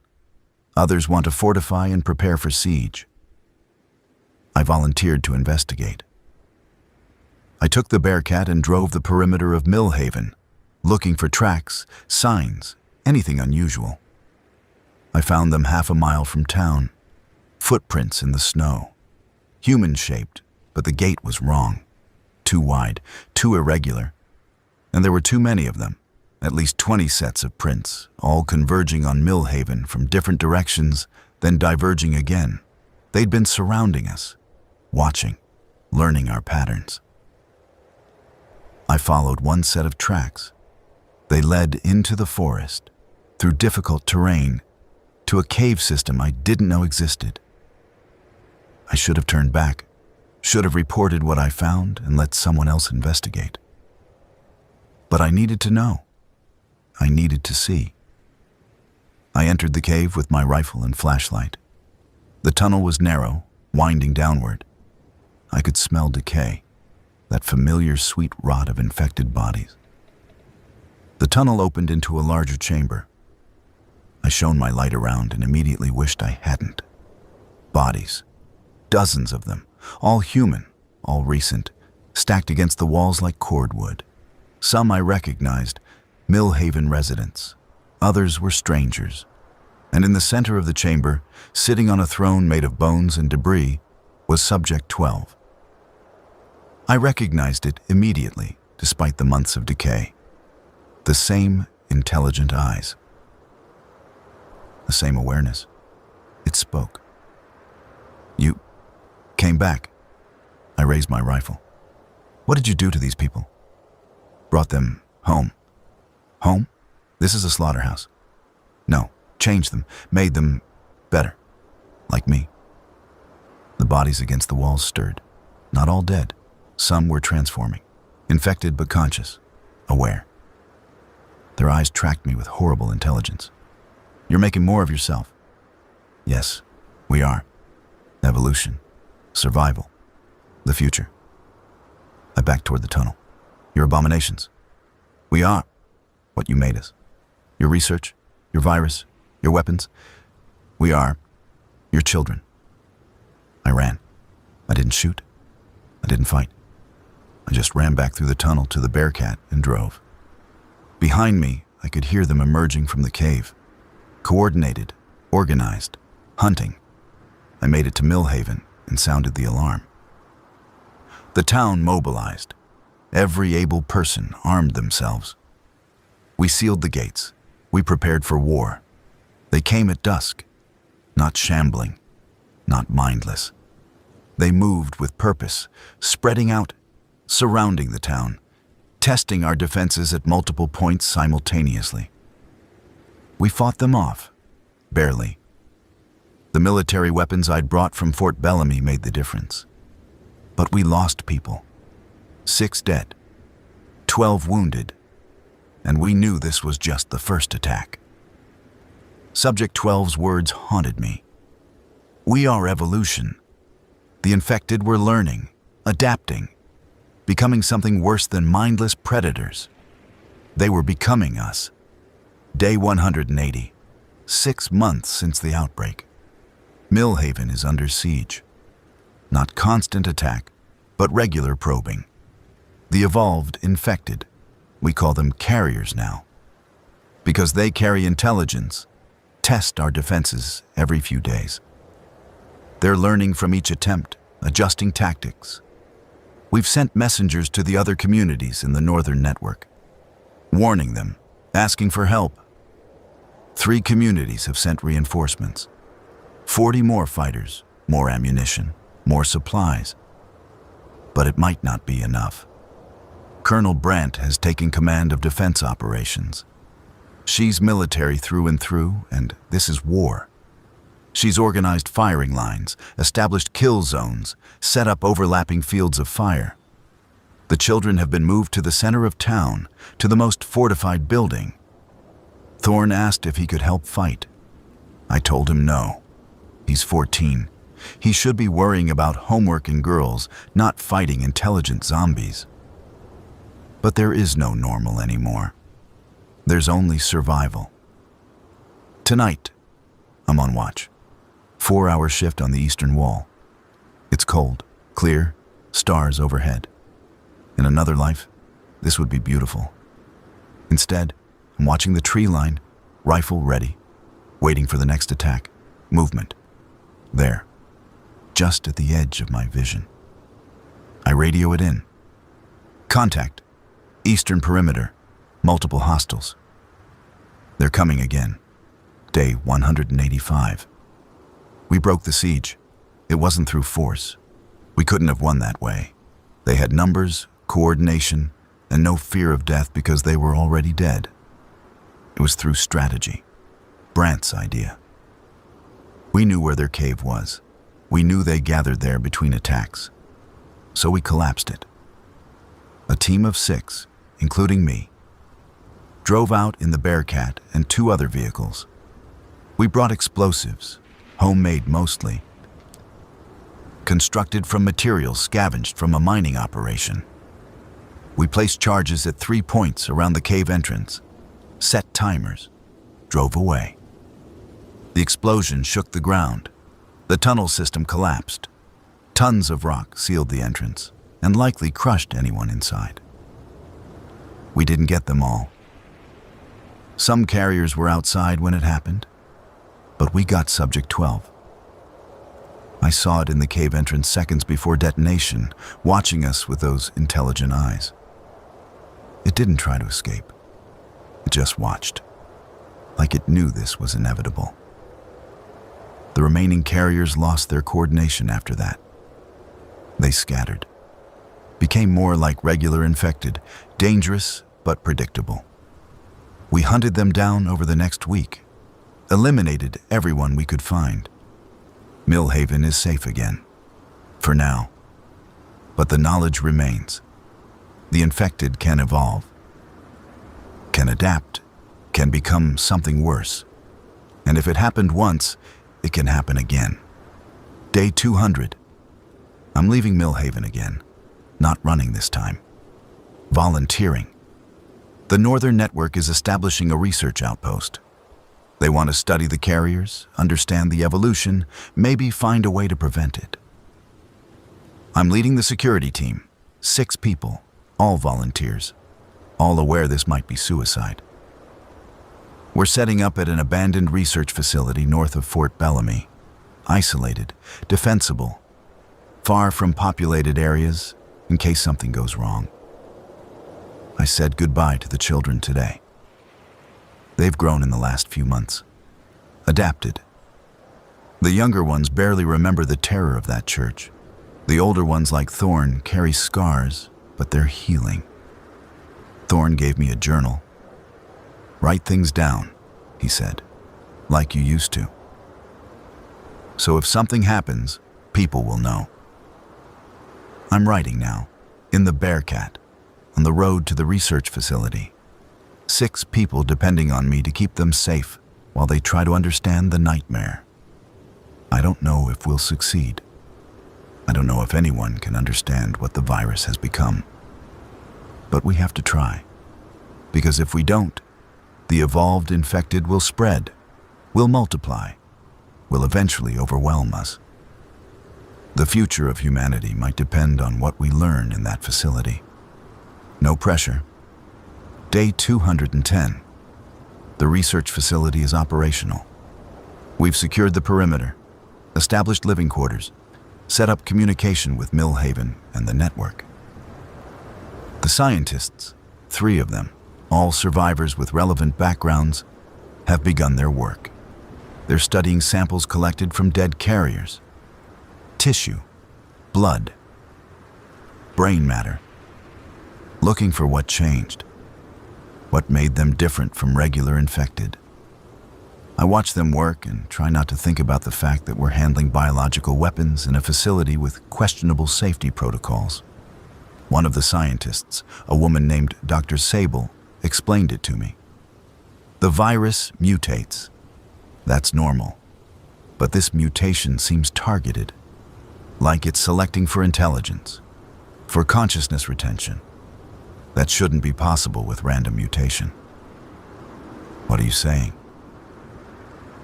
Others want to fortify and prepare for siege. I volunteered to investigate. I took the Bearcat and drove the perimeter of Millhaven, looking for tracks, signs, anything unusual. I found them half a mile from town. Footprints in the snow. Human-shaped, but the gate was wrong. Too wide, too irregular. And there were too many of them. At least 20 sets of prints, all converging on Millhaven from different directions, then diverging again. They'd been surrounding us, watching, learning our patterns. I followed one set of tracks. They led into the forest, through difficult terrain, to a cave system I didn't know existed. I should have turned back, should have reported what I found and let someone else investigate. But I needed to know. I needed to see. I entered the cave with my rifle and flashlight. The tunnel was narrow, winding downward. I could smell decay, that familiar sweet rot of infected bodies. The tunnel opened into a larger chamber. I shone my light around and immediately wished I hadn't. Bodies, dozens of them, all human, all recent, stacked against the walls like cordwood. Some I recognized, Millhaven residents. Others were strangers. And in the center of the chamber, sitting on a throne made of bones and debris, was Subject 12. I recognized it immediately, despite the months of decay. The same intelligent eyes. The same awareness. It spoke. "You came back." I raised my rifle. "What did you do to these people?" "Brought them home." "Home? This is a slaughterhouse." "No, changed them, made them better. Like me." The bodies against the walls stirred. Not all dead. Some were transforming. Infected but conscious. Aware. Their eyes tracked me with horrible intelligence. "You're making more of yourself." "Yes, we are. Evolution. Survival. The future." I backed toward the tunnel. "Your abominations." "We are. What you made us. Your research, your virus, your weapons. We are your children." I ran. I didn't shoot. I didn't fight. I just ran back through the tunnel to the Bearcat and drove. Behind me, I could hear them emerging from the cave. Coordinated, organized, hunting. I made it to Millhaven and sounded the alarm. The town mobilized. Every able person armed themselves. We sealed the gates. We prepared for war. They came at dusk, not shambling, not mindless. They moved with purpose, spreading out, surrounding the town, testing our defenses at multiple points simultaneously. We fought them off, barely. The military weapons I'd brought from Fort Bellamy made the difference. But we lost people. 6 dead, 12 wounded, and we knew this was just the first attack. Subject 12's words haunted me. We are evolution. The infected were learning, adapting, becoming something worse than mindless predators. They were becoming us. Day 180, 6 months since the outbreak. Millhaven is under siege. Not constant attack, but regular probing. The evolved infected, we call them carriers now, because they carry intelligence, test our defenses every few days. They're learning from each attempt, adjusting tactics. We've sent messengers to the other communities in the northern network, warning them, asking for help. 3 communities have sent reinforcements. 40 more fighters, more ammunition, more supplies. But it might not be enough. Colonel Brandt has taken command of defense operations. She's military through and through, and this is war. She's organized firing lines, established kill zones, set up overlapping fields of fire. The children have been moved to the center of town, to the most fortified building. Thorne asked if he could help fight. I told him no. He's 14. He should be worrying about homework and girls, not fighting intelligent zombies. But there is no normal anymore. There's only survival. Tonight, I'm on watch. 4-hour shift on the eastern wall. It's cold, clear, stars overhead. In another life, this would be beautiful. Instead, I'm watching the tree line, rifle ready, waiting for the next attack, movement. There, just at the edge of my vision. I radio it in. Contact, eastern perimeter, multiple hostiles. They're coming again. Day 185. We broke the siege. It wasn't through force. We couldn't have won that way. They had numbers, coordination, and no fear of death because they were already dead. It was through strategy. Brandt's idea. We knew where their cave was. We knew they gathered there between attacks. So we collapsed it. A team of 6, including me, drove out in the Bearcat and 2 other vehicles. We brought explosives, homemade mostly, constructed from materials scavenged from a mining operation. We placed charges at 3 points around the cave entrance, set timers, drove away. The explosion shook the ground. The tunnel system collapsed. Tons of rock sealed the entrance and likely crushed anyone inside. We didn't get them all. Some carriers were outside when it happened, but we got Subject 12. I saw it in the cave entrance seconds before detonation, watching us with those intelligent eyes. It didn't try to escape. It just watched, like it knew this was inevitable. The remaining carriers lost their coordination after that. They scattered, became more like regular infected, dangerous but predictable. We hunted them down over the next week, eliminated everyone we could find. Millhaven is safe again, for now. But the knowledge remains. The infected can evolve, can adapt, can become something worse. And if it happened once, it can happen again. Day 200. I'm leaving Millhaven again, not running this time. Volunteering. The Northern Network is establishing a research outpost. They want to study the carriers, understand the evolution, maybe find a way to prevent it. I'm leading the security team, 6 people, all volunteers, all aware this might be suicide. We're setting up at an abandoned research facility north of Fort Bellamy, isolated, defensible, far from populated areas in case something goes wrong. I said goodbye to the children today. They've grown in the last few months, adapted. The younger ones barely remember the terror of that church. The older ones, like Thorne, carry scars, but they're healing. Thorne gave me a journal. "Write things down," he said, "like you used to. So if something happens, people will know." I'm writing now, in the Bearcat, on the road to the research facility. 6 people depending on me to keep them safe while they try to understand the nightmare. I don't know if we'll succeed. I don't know if anyone can understand what the virus has become. But we have to try. Because if we don't, the evolved infected will spread, will multiply, will eventually overwhelm us. The future of humanity might depend on what we learn in that facility. No pressure. Day 210. The research facility is operational. We've secured the perimeter, established living quarters, set up communication with Millhaven and the network. The scientists, 3 of them, all survivors with relevant backgrounds, have begun their work. They're studying samples collected from dead carriers. Tissue, blood, brain matter. Looking for what changed, what made them different from regular infected. I watch them work and try not to think about the fact that we're handling biological weapons in a facility with questionable safety protocols. One of the scientists, a woman named Dr. Sable, explained it to me. The virus mutates. That's normal. But this mutation seems targeted, like it's selecting for intelligence, for consciousness retention. That shouldn't be possible with random mutation. What are you saying?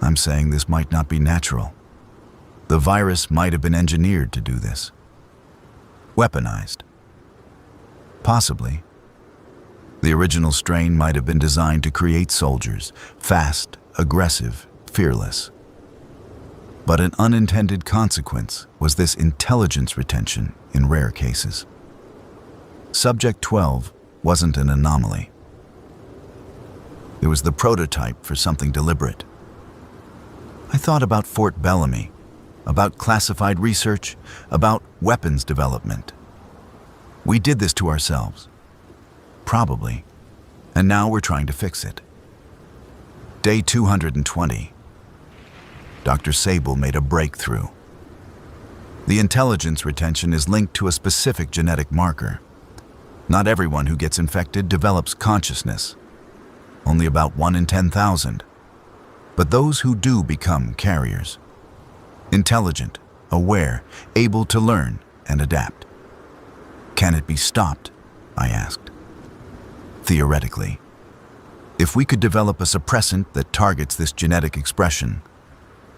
I'm saying this might not be natural. The virus might have been engineered to do this. Weaponized. Possibly. The original strain might have been designed to create soldiers, fast, aggressive, fearless. But an unintended consequence was this intelligence retention in rare cases. Subject 12 wasn't an anomaly. It was the prototype for something deliberate. I thought about Fort Bellamy, about classified research, about weapons development. We did this to ourselves. Probably. And now we're trying to fix it. Day 220. Dr. Sable made a breakthrough. The intelligence retention is linked to a specific genetic marker. Not everyone who gets infected develops consciousness. Only about 1 in 10,000. But those who do become carriers. Intelligent, aware, able to learn and adapt. Can it be stopped? I asked. Theoretically. If we could develop a suppressant that targets this genetic expression,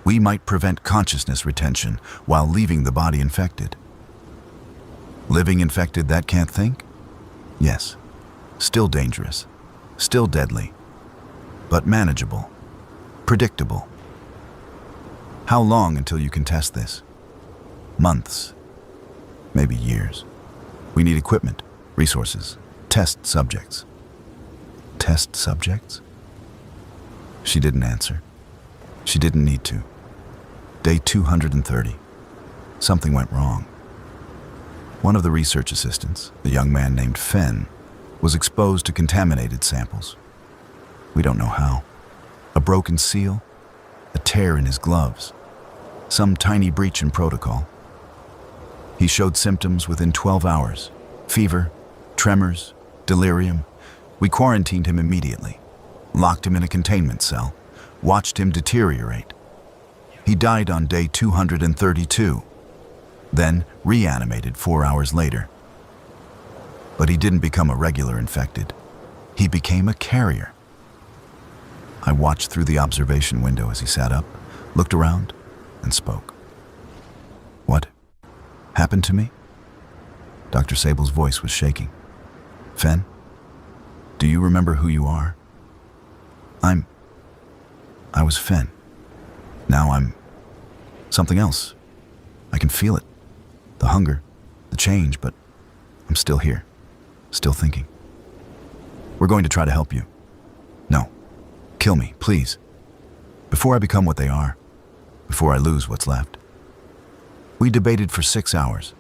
we might prevent consciousness retention while leaving the body infected. Living infected that can't think? Yes. Still dangerous. Still deadly. But manageable. Predictable. How long until you can test this? Months. Maybe years. We need equipment, resources, test subjects. Test subjects? She didn't answer. She didn't need to. Day 230. Something went wrong. One of the research assistants, a young man named Fenn, was exposed to contaminated samples. We don't know how. A broken seal, a tear in his gloves, some tiny breach in protocol. He showed symptoms within 12 hours. Fever, tremors, delirium. We quarantined him immediately, locked him in a containment cell, watched him deteriorate. He died on day 232, then reanimated 4 hours later. But he didn't become a regular infected. He became a carrier. I watched through the observation window as he sat up, looked around, and spoke. What happened to me? Dr. Sable's voice was shaking. Fenn, do you remember who you are? I was Fenn. Now I'm something else. I can feel it. The hunger, the change, but I'm still here. Still thinking. We're going to try to help you. No. Kill me, please. Before I become what they are. Before I lose what's left. We debated for 6 hours.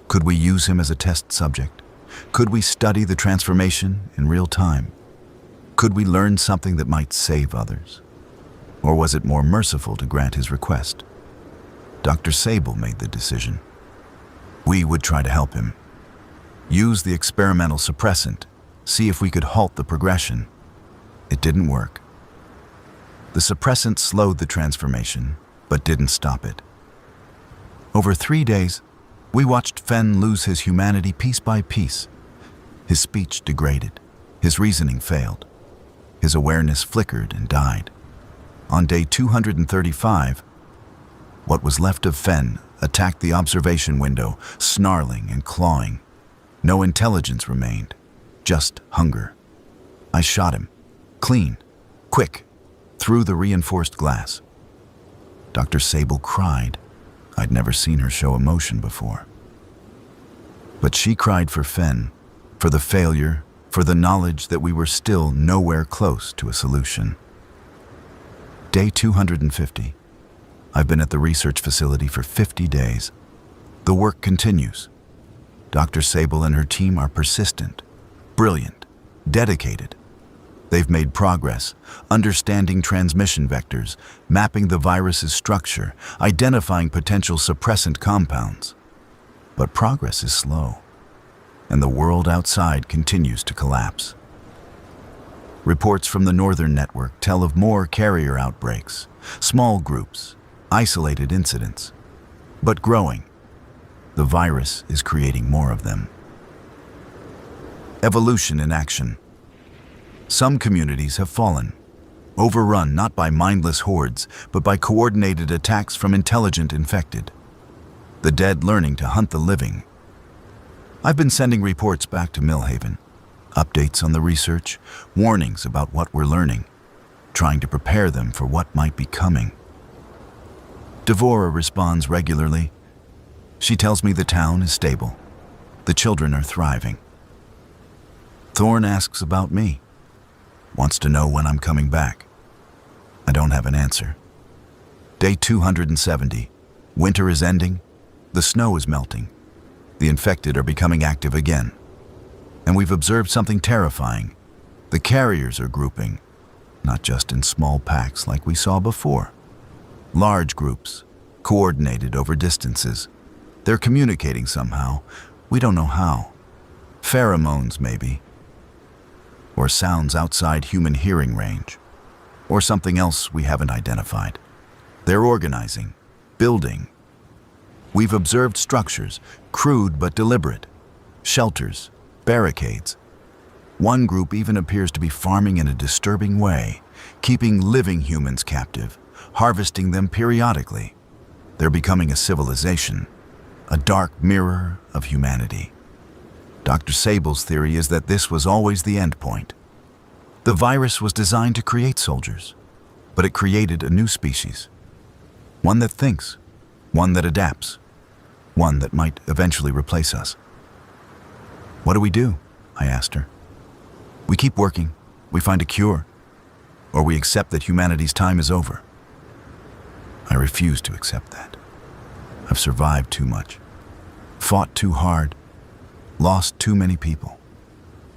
Could we use him as a test subject? Could we study the transformation in real time? Could we learn something that might save others? Or was it more merciful to grant his request? Dr. Sable made the decision. We would try to help him. Use the experimental suppressant, see if we could halt the progression. It didn't work. The suppressant slowed the transformation, but didn't stop it. Over 3 days, we watched Fenn lose his humanity piece by piece. His speech degraded. His reasoning failed. His awareness flickered and died. On day 235, what was left of Fenn attacked the observation window, snarling and clawing. No intelligence remained, just hunger. I shot him, clean, quick, through the reinforced glass. Dr. Sable cried. I'd never seen her show emotion before. But she cried for Fenn, for the failure, for the knowledge that we were still nowhere close to a solution. Day 250. I've been at the research facility for 50 days. The work continues. Dr. Sable and her team are persistent, brilliant, dedicated. They've made progress, understanding transmission vectors, mapping the virus's structure, identifying potential suppressant compounds. But progress is slow, and the world outside continues to collapse. Reports from the Northern Network tell of more carrier outbreaks, small groups, isolated incidents, but growing. The virus is creating more of them. Evolution in action. Some communities have fallen, overrun not by mindless hordes, but by coordinated attacks from intelligent infected. The dead learning to hunt the living. I've been sending reports back to Millhaven, updates on the research, warnings about what we're learning, trying to prepare them for what might be coming. Devora responds regularly. She tells me the town is stable. The children are thriving. Thorne asks about me. Wants to know when I'm coming back. I don't have an answer. Day 270. Winter is ending. The snow is melting. The infected are becoming active again. And we've observed something terrifying. The carriers are grouping, not just in small packs like we saw before. Large groups, coordinated over distances. They're communicating somehow. We don't know how. Pheromones, maybe. Or sounds outside human hearing range. Or something else we haven't identified. They're organizing, building. We've observed structures, crude but deliberate. Shelters, barricades. One group even appears to be farming in a disturbing way, keeping living humans captive, harvesting them periodically. They're becoming a civilization, a dark mirror of humanity. Dr. Sable's theory is that this was always the end point. The virus was designed to create soldiers, but it created a new species. One that thinks, one that adapts, one that might eventually replace us. What do we do? I asked her. We keep working, we find a cure, or we accept that humanity's time is over. I refuse to accept that. I've survived too much, fought too hard, lost too many people.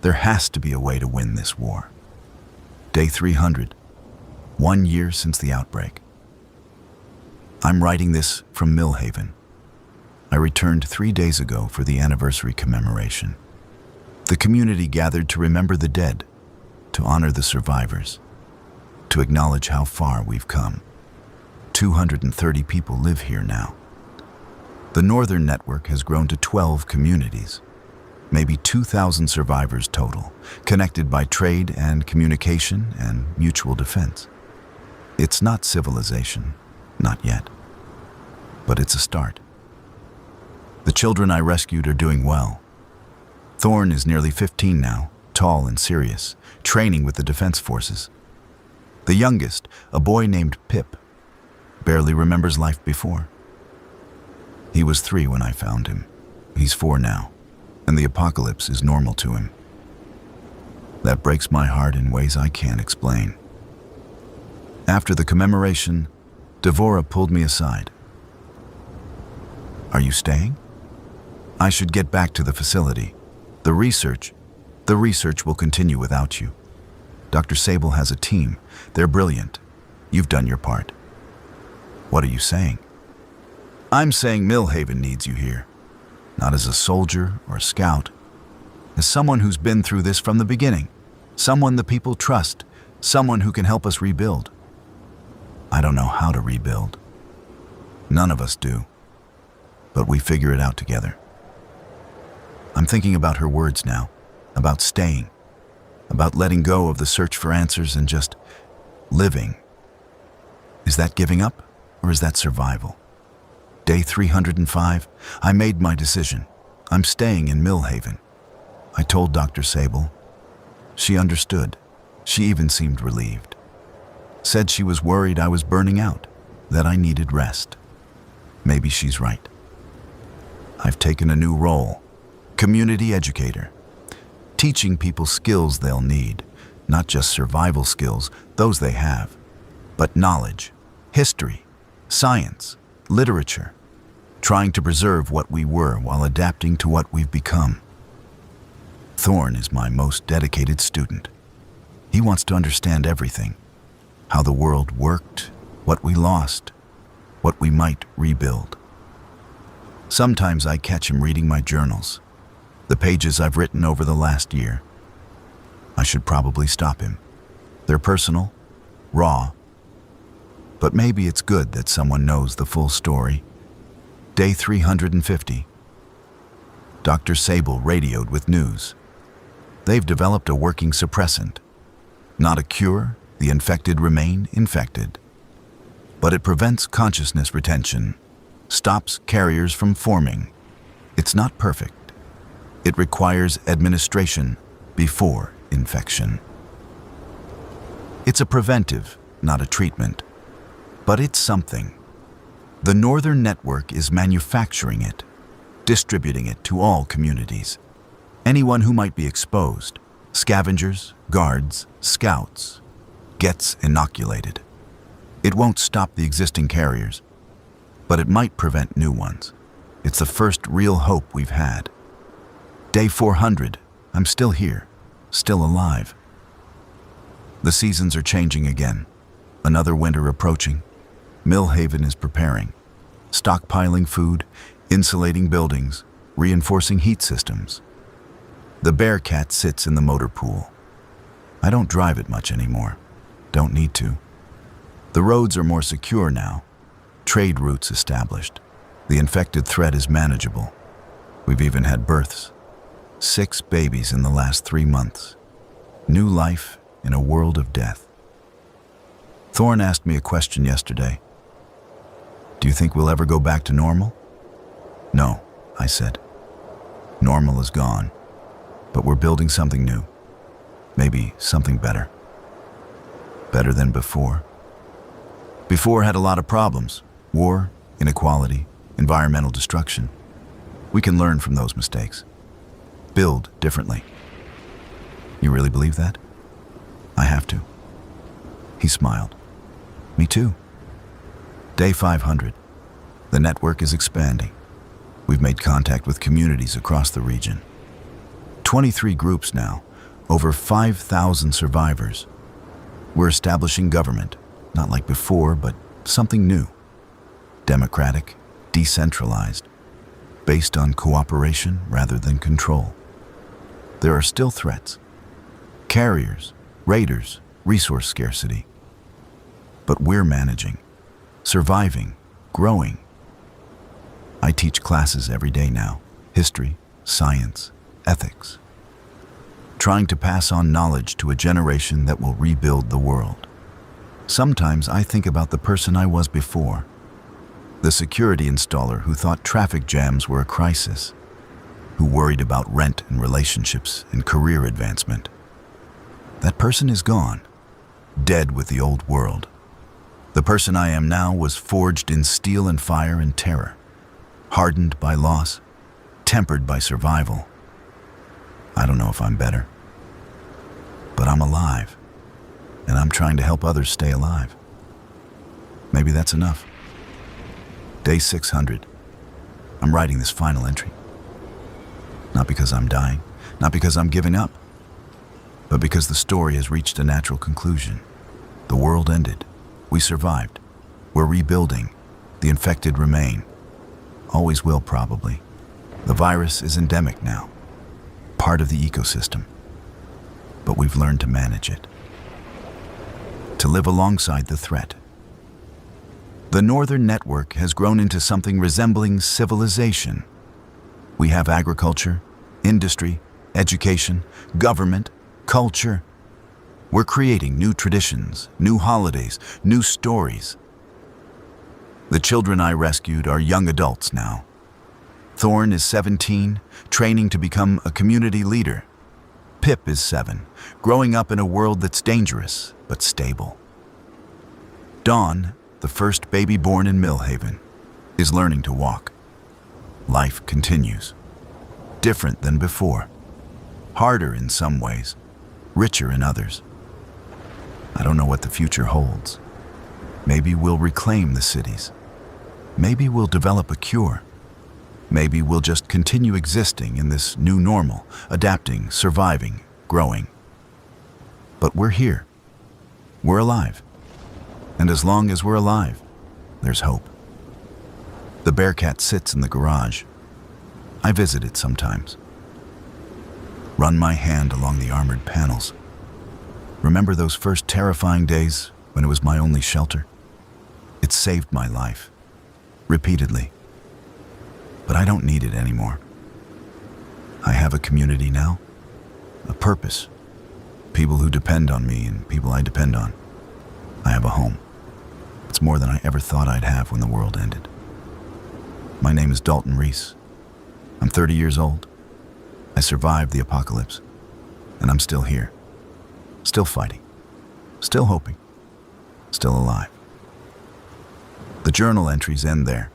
There has to be a way to win this war. Day 300, 1 year since the outbreak. I'm writing this from Millhaven. I returned 3 days ago for the anniversary commemoration. The community gathered to remember the dead, to honor the survivors, to acknowledge how far we've come. 230 people live here now. The Northern Network has grown to 12 communities, maybe 2,000 survivors total, connected by trade and communication and mutual defense. It's not civilization, not yet, but it's a start. The children I rescued are doing well. Thorne is nearly 15 now, tall and serious, training with the defense forces. The youngest, a boy named Pip, barely remembers life before. He was 3 when I found him. He's 4 now, and the apocalypse is normal to him. That breaks my heart in ways I can't explain. After the commemoration, Devora pulled me aside. Are you staying? I should get back to the facility. The research will continue without you. Dr. Sable has a team. They're brilliant. You've done your part. What are you saying? I'm saying Millhaven needs you here. Not as a soldier or a scout. As someone who's been through this from the beginning. Someone the people trust. Someone who can help us rebuild. I don't know how to rebuild. None of us do. But we figure it out together. I'm thinking about her words now. About staying. About letting go of the search for answers and just living. Is that giving up, or is that survival? Day 305, I made my decision. I'm staying in Millhaven. I told Dr. Sable. She understood. She even seemed relieved. Said she was worried I was burning out, that I needed rest. Maybe she's right. I've taken a new role, community educator, teaching people skills they'll need, not just survival skills, those they have, but knowledge, history, science, literature, trying to preserve what we were while adapting to what we've become. Thorn is my most dedicated student. He wants to understand everything, how the world worked, what we lost, what we might rebuild. Sometimes I catch him reading my journals, the pages I've written over the last year. I should probably stop him. They're personal, raw, but maybe it's good that someone knows the full story. Day 350. Dr. Sable radioed with news. They've developed a working suppressant. Not a cure, the infected remain infected. But it prevents consciousness retention, stops carriers from forming. It's not perfect. It requires administration before infection. It's a preventive, not a treatment. But it's something. The Northern Network is manufacturing it, distributing it to all communities. Anyone who might be exposed, scavengers, guards, scouts, gets inoculated. It won't stop the existing carriers, but it might prevent new ones. It's the first real hope we've had. Day 400, I'm still here, still alive. The seasons are changing again. Another winter approaching. Millhaven is preparing, stockpiling food, insulating buildings, reinforcing heat systems. The Bearcat sits in the motor pool. I don't drive it much anymore. Don't need to. The roads are more secure now. Trade routes established. The infected threat is manageable. We've even had births. 6 babies in the last 3 months. New life in a world of death. Thorn asked me a question yesterday. Do you think we'll ever go back to normal? No, I said. Normal is gone, but we're building something new. Maybe something better. Better than before. Before had a lot of problems. War, inequality, environmental destruction. We can learn from those mistakes. Build differently. You really believe that? I have to. He smiled. Me too. Day 500. The network is expanding. We've made contact with communities across the region. 23 groups now, over 5,000 survivors. We're establishing government, not like before, but something new. Democratic, decentralized, based on cooperation rather than control. There are still threats. Carriers, raiders, resource scarcity. But we're managing, surviving, growing. I teach classes every day now, history, science, ethics. Trying to pass on knowledge to a generation that will rebuild the world. Sometimes I think about the person I was before, the security installer who thought traffic jams were a crisis, who worried about rent and relationships and career advancement. That person is gone, dead with the old world. The person I am now was forged in steel and fire and terror, hardened by loss, tempered by survival. I don't know if I'm better, but I'm alive, and I'm trying to help others stay alive. Maybe that's enough. Day 600. I'm writing this final entry. Not because I'm dying, Not because I'm giving up, but because the story has reached a natural conclusion. The world ended. We survived. We're rebuilding. The infected remain. Always will, probably. The virus is endemic now, part of the ecosystem. But we've learned to manage it, to live alongside the threat. The Northern Network has grown into something resembling civilization. We have agriculture, industry, education, government, culture. We're creating new traditions, new holidays, new stories. The children I rescued are young adults now. Thorn is 17, training to become a community leader. Pip is 7, growing up in a world that's dangerous but stable. Dawn, the first baby born in Millhaven, is learning to walk. Life continues. Different than before. Harder in some ways, richer in others. I don't know what the future holds. Maybe we'll reclaim the cities. Maybe we'll develop a cure. Maybe we'll just continue existing in this new normal, adapting, surviving, growing. But we're here. We're alive. And as long as we're alive, there's hope. The Bearcat sits in the garage. I visit it sometimes. Run my hand along the armored panels. Remember those first terrifying days when it was my only shelter? It saved my life. Repeatedly. But I don't need it anymore. I have a community now. A purpose. People who depend on me and people I depend on. I have a home. It's more than I ever thought I'd have when the world ended. My name is Dalton Reese. I'm 30 years old. I survived the apocalypse. And I'm still here. Still fighting. Still hoping. Still alive. The journal entries end there.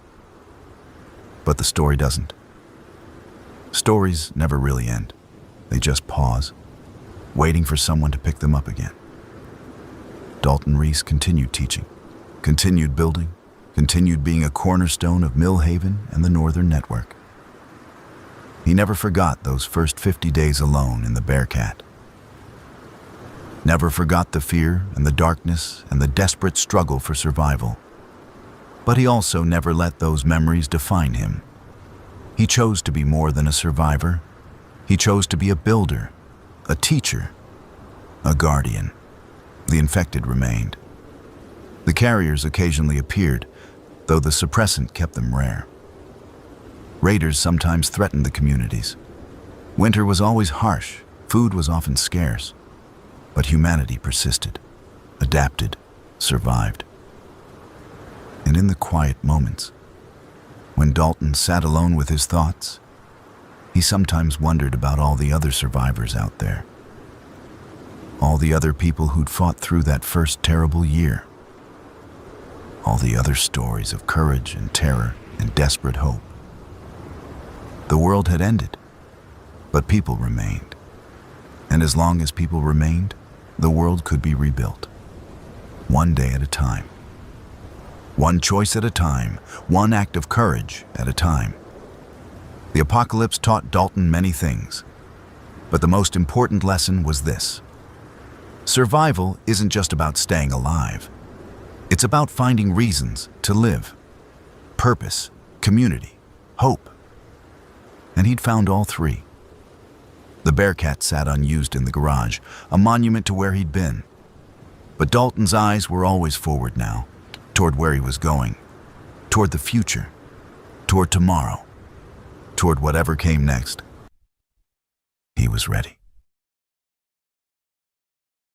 But the story doesn't. Stories never really end. They just pause, waiting for someone to pick them up again. Dalton Reese continued teaching, continued building, continued being a cornerstone of Millhaven and the Northern Network. He never forgot those first 50 days alone in the Bearcat. Never forgot the fear and the darkness and the desperate struggle for survival. But he also never let those memories define him. He chose to be more than a survivor. He chose to be a builder, a teacher, a guardian. The infected remained. The carriers occasionally appeared, though the suppressant kept them rare. Raiders sometimes threatened the communities. Winter was always harsh, food was often scarce. But humanity persisted, adapted, survived. And in the quiet moments, when Dalton sat alone with his thoughts, he sometimes wondered about all the other survivors out there. All the other people who'd fought through that first terrible year. All the other stories of courage and terror and desperate hope. The world had ended, but people remained. And as long as people remained, the world could be rebuilt. One day at a time. One choice at a time, one act of courage at a time. The apocalypse taught Dalton many things, but the most important lesson was this. Survival isn't just about staying alive. It's about finding reasons to live. Purpose, community, hope. And he'd found all three. The Bearcat sat unused in the garage, a monument to where he'd been. But Dalton's eyes were always forward now, toward where he was going, toward the future, toward tomorrow, toward whatever came next. He was ready.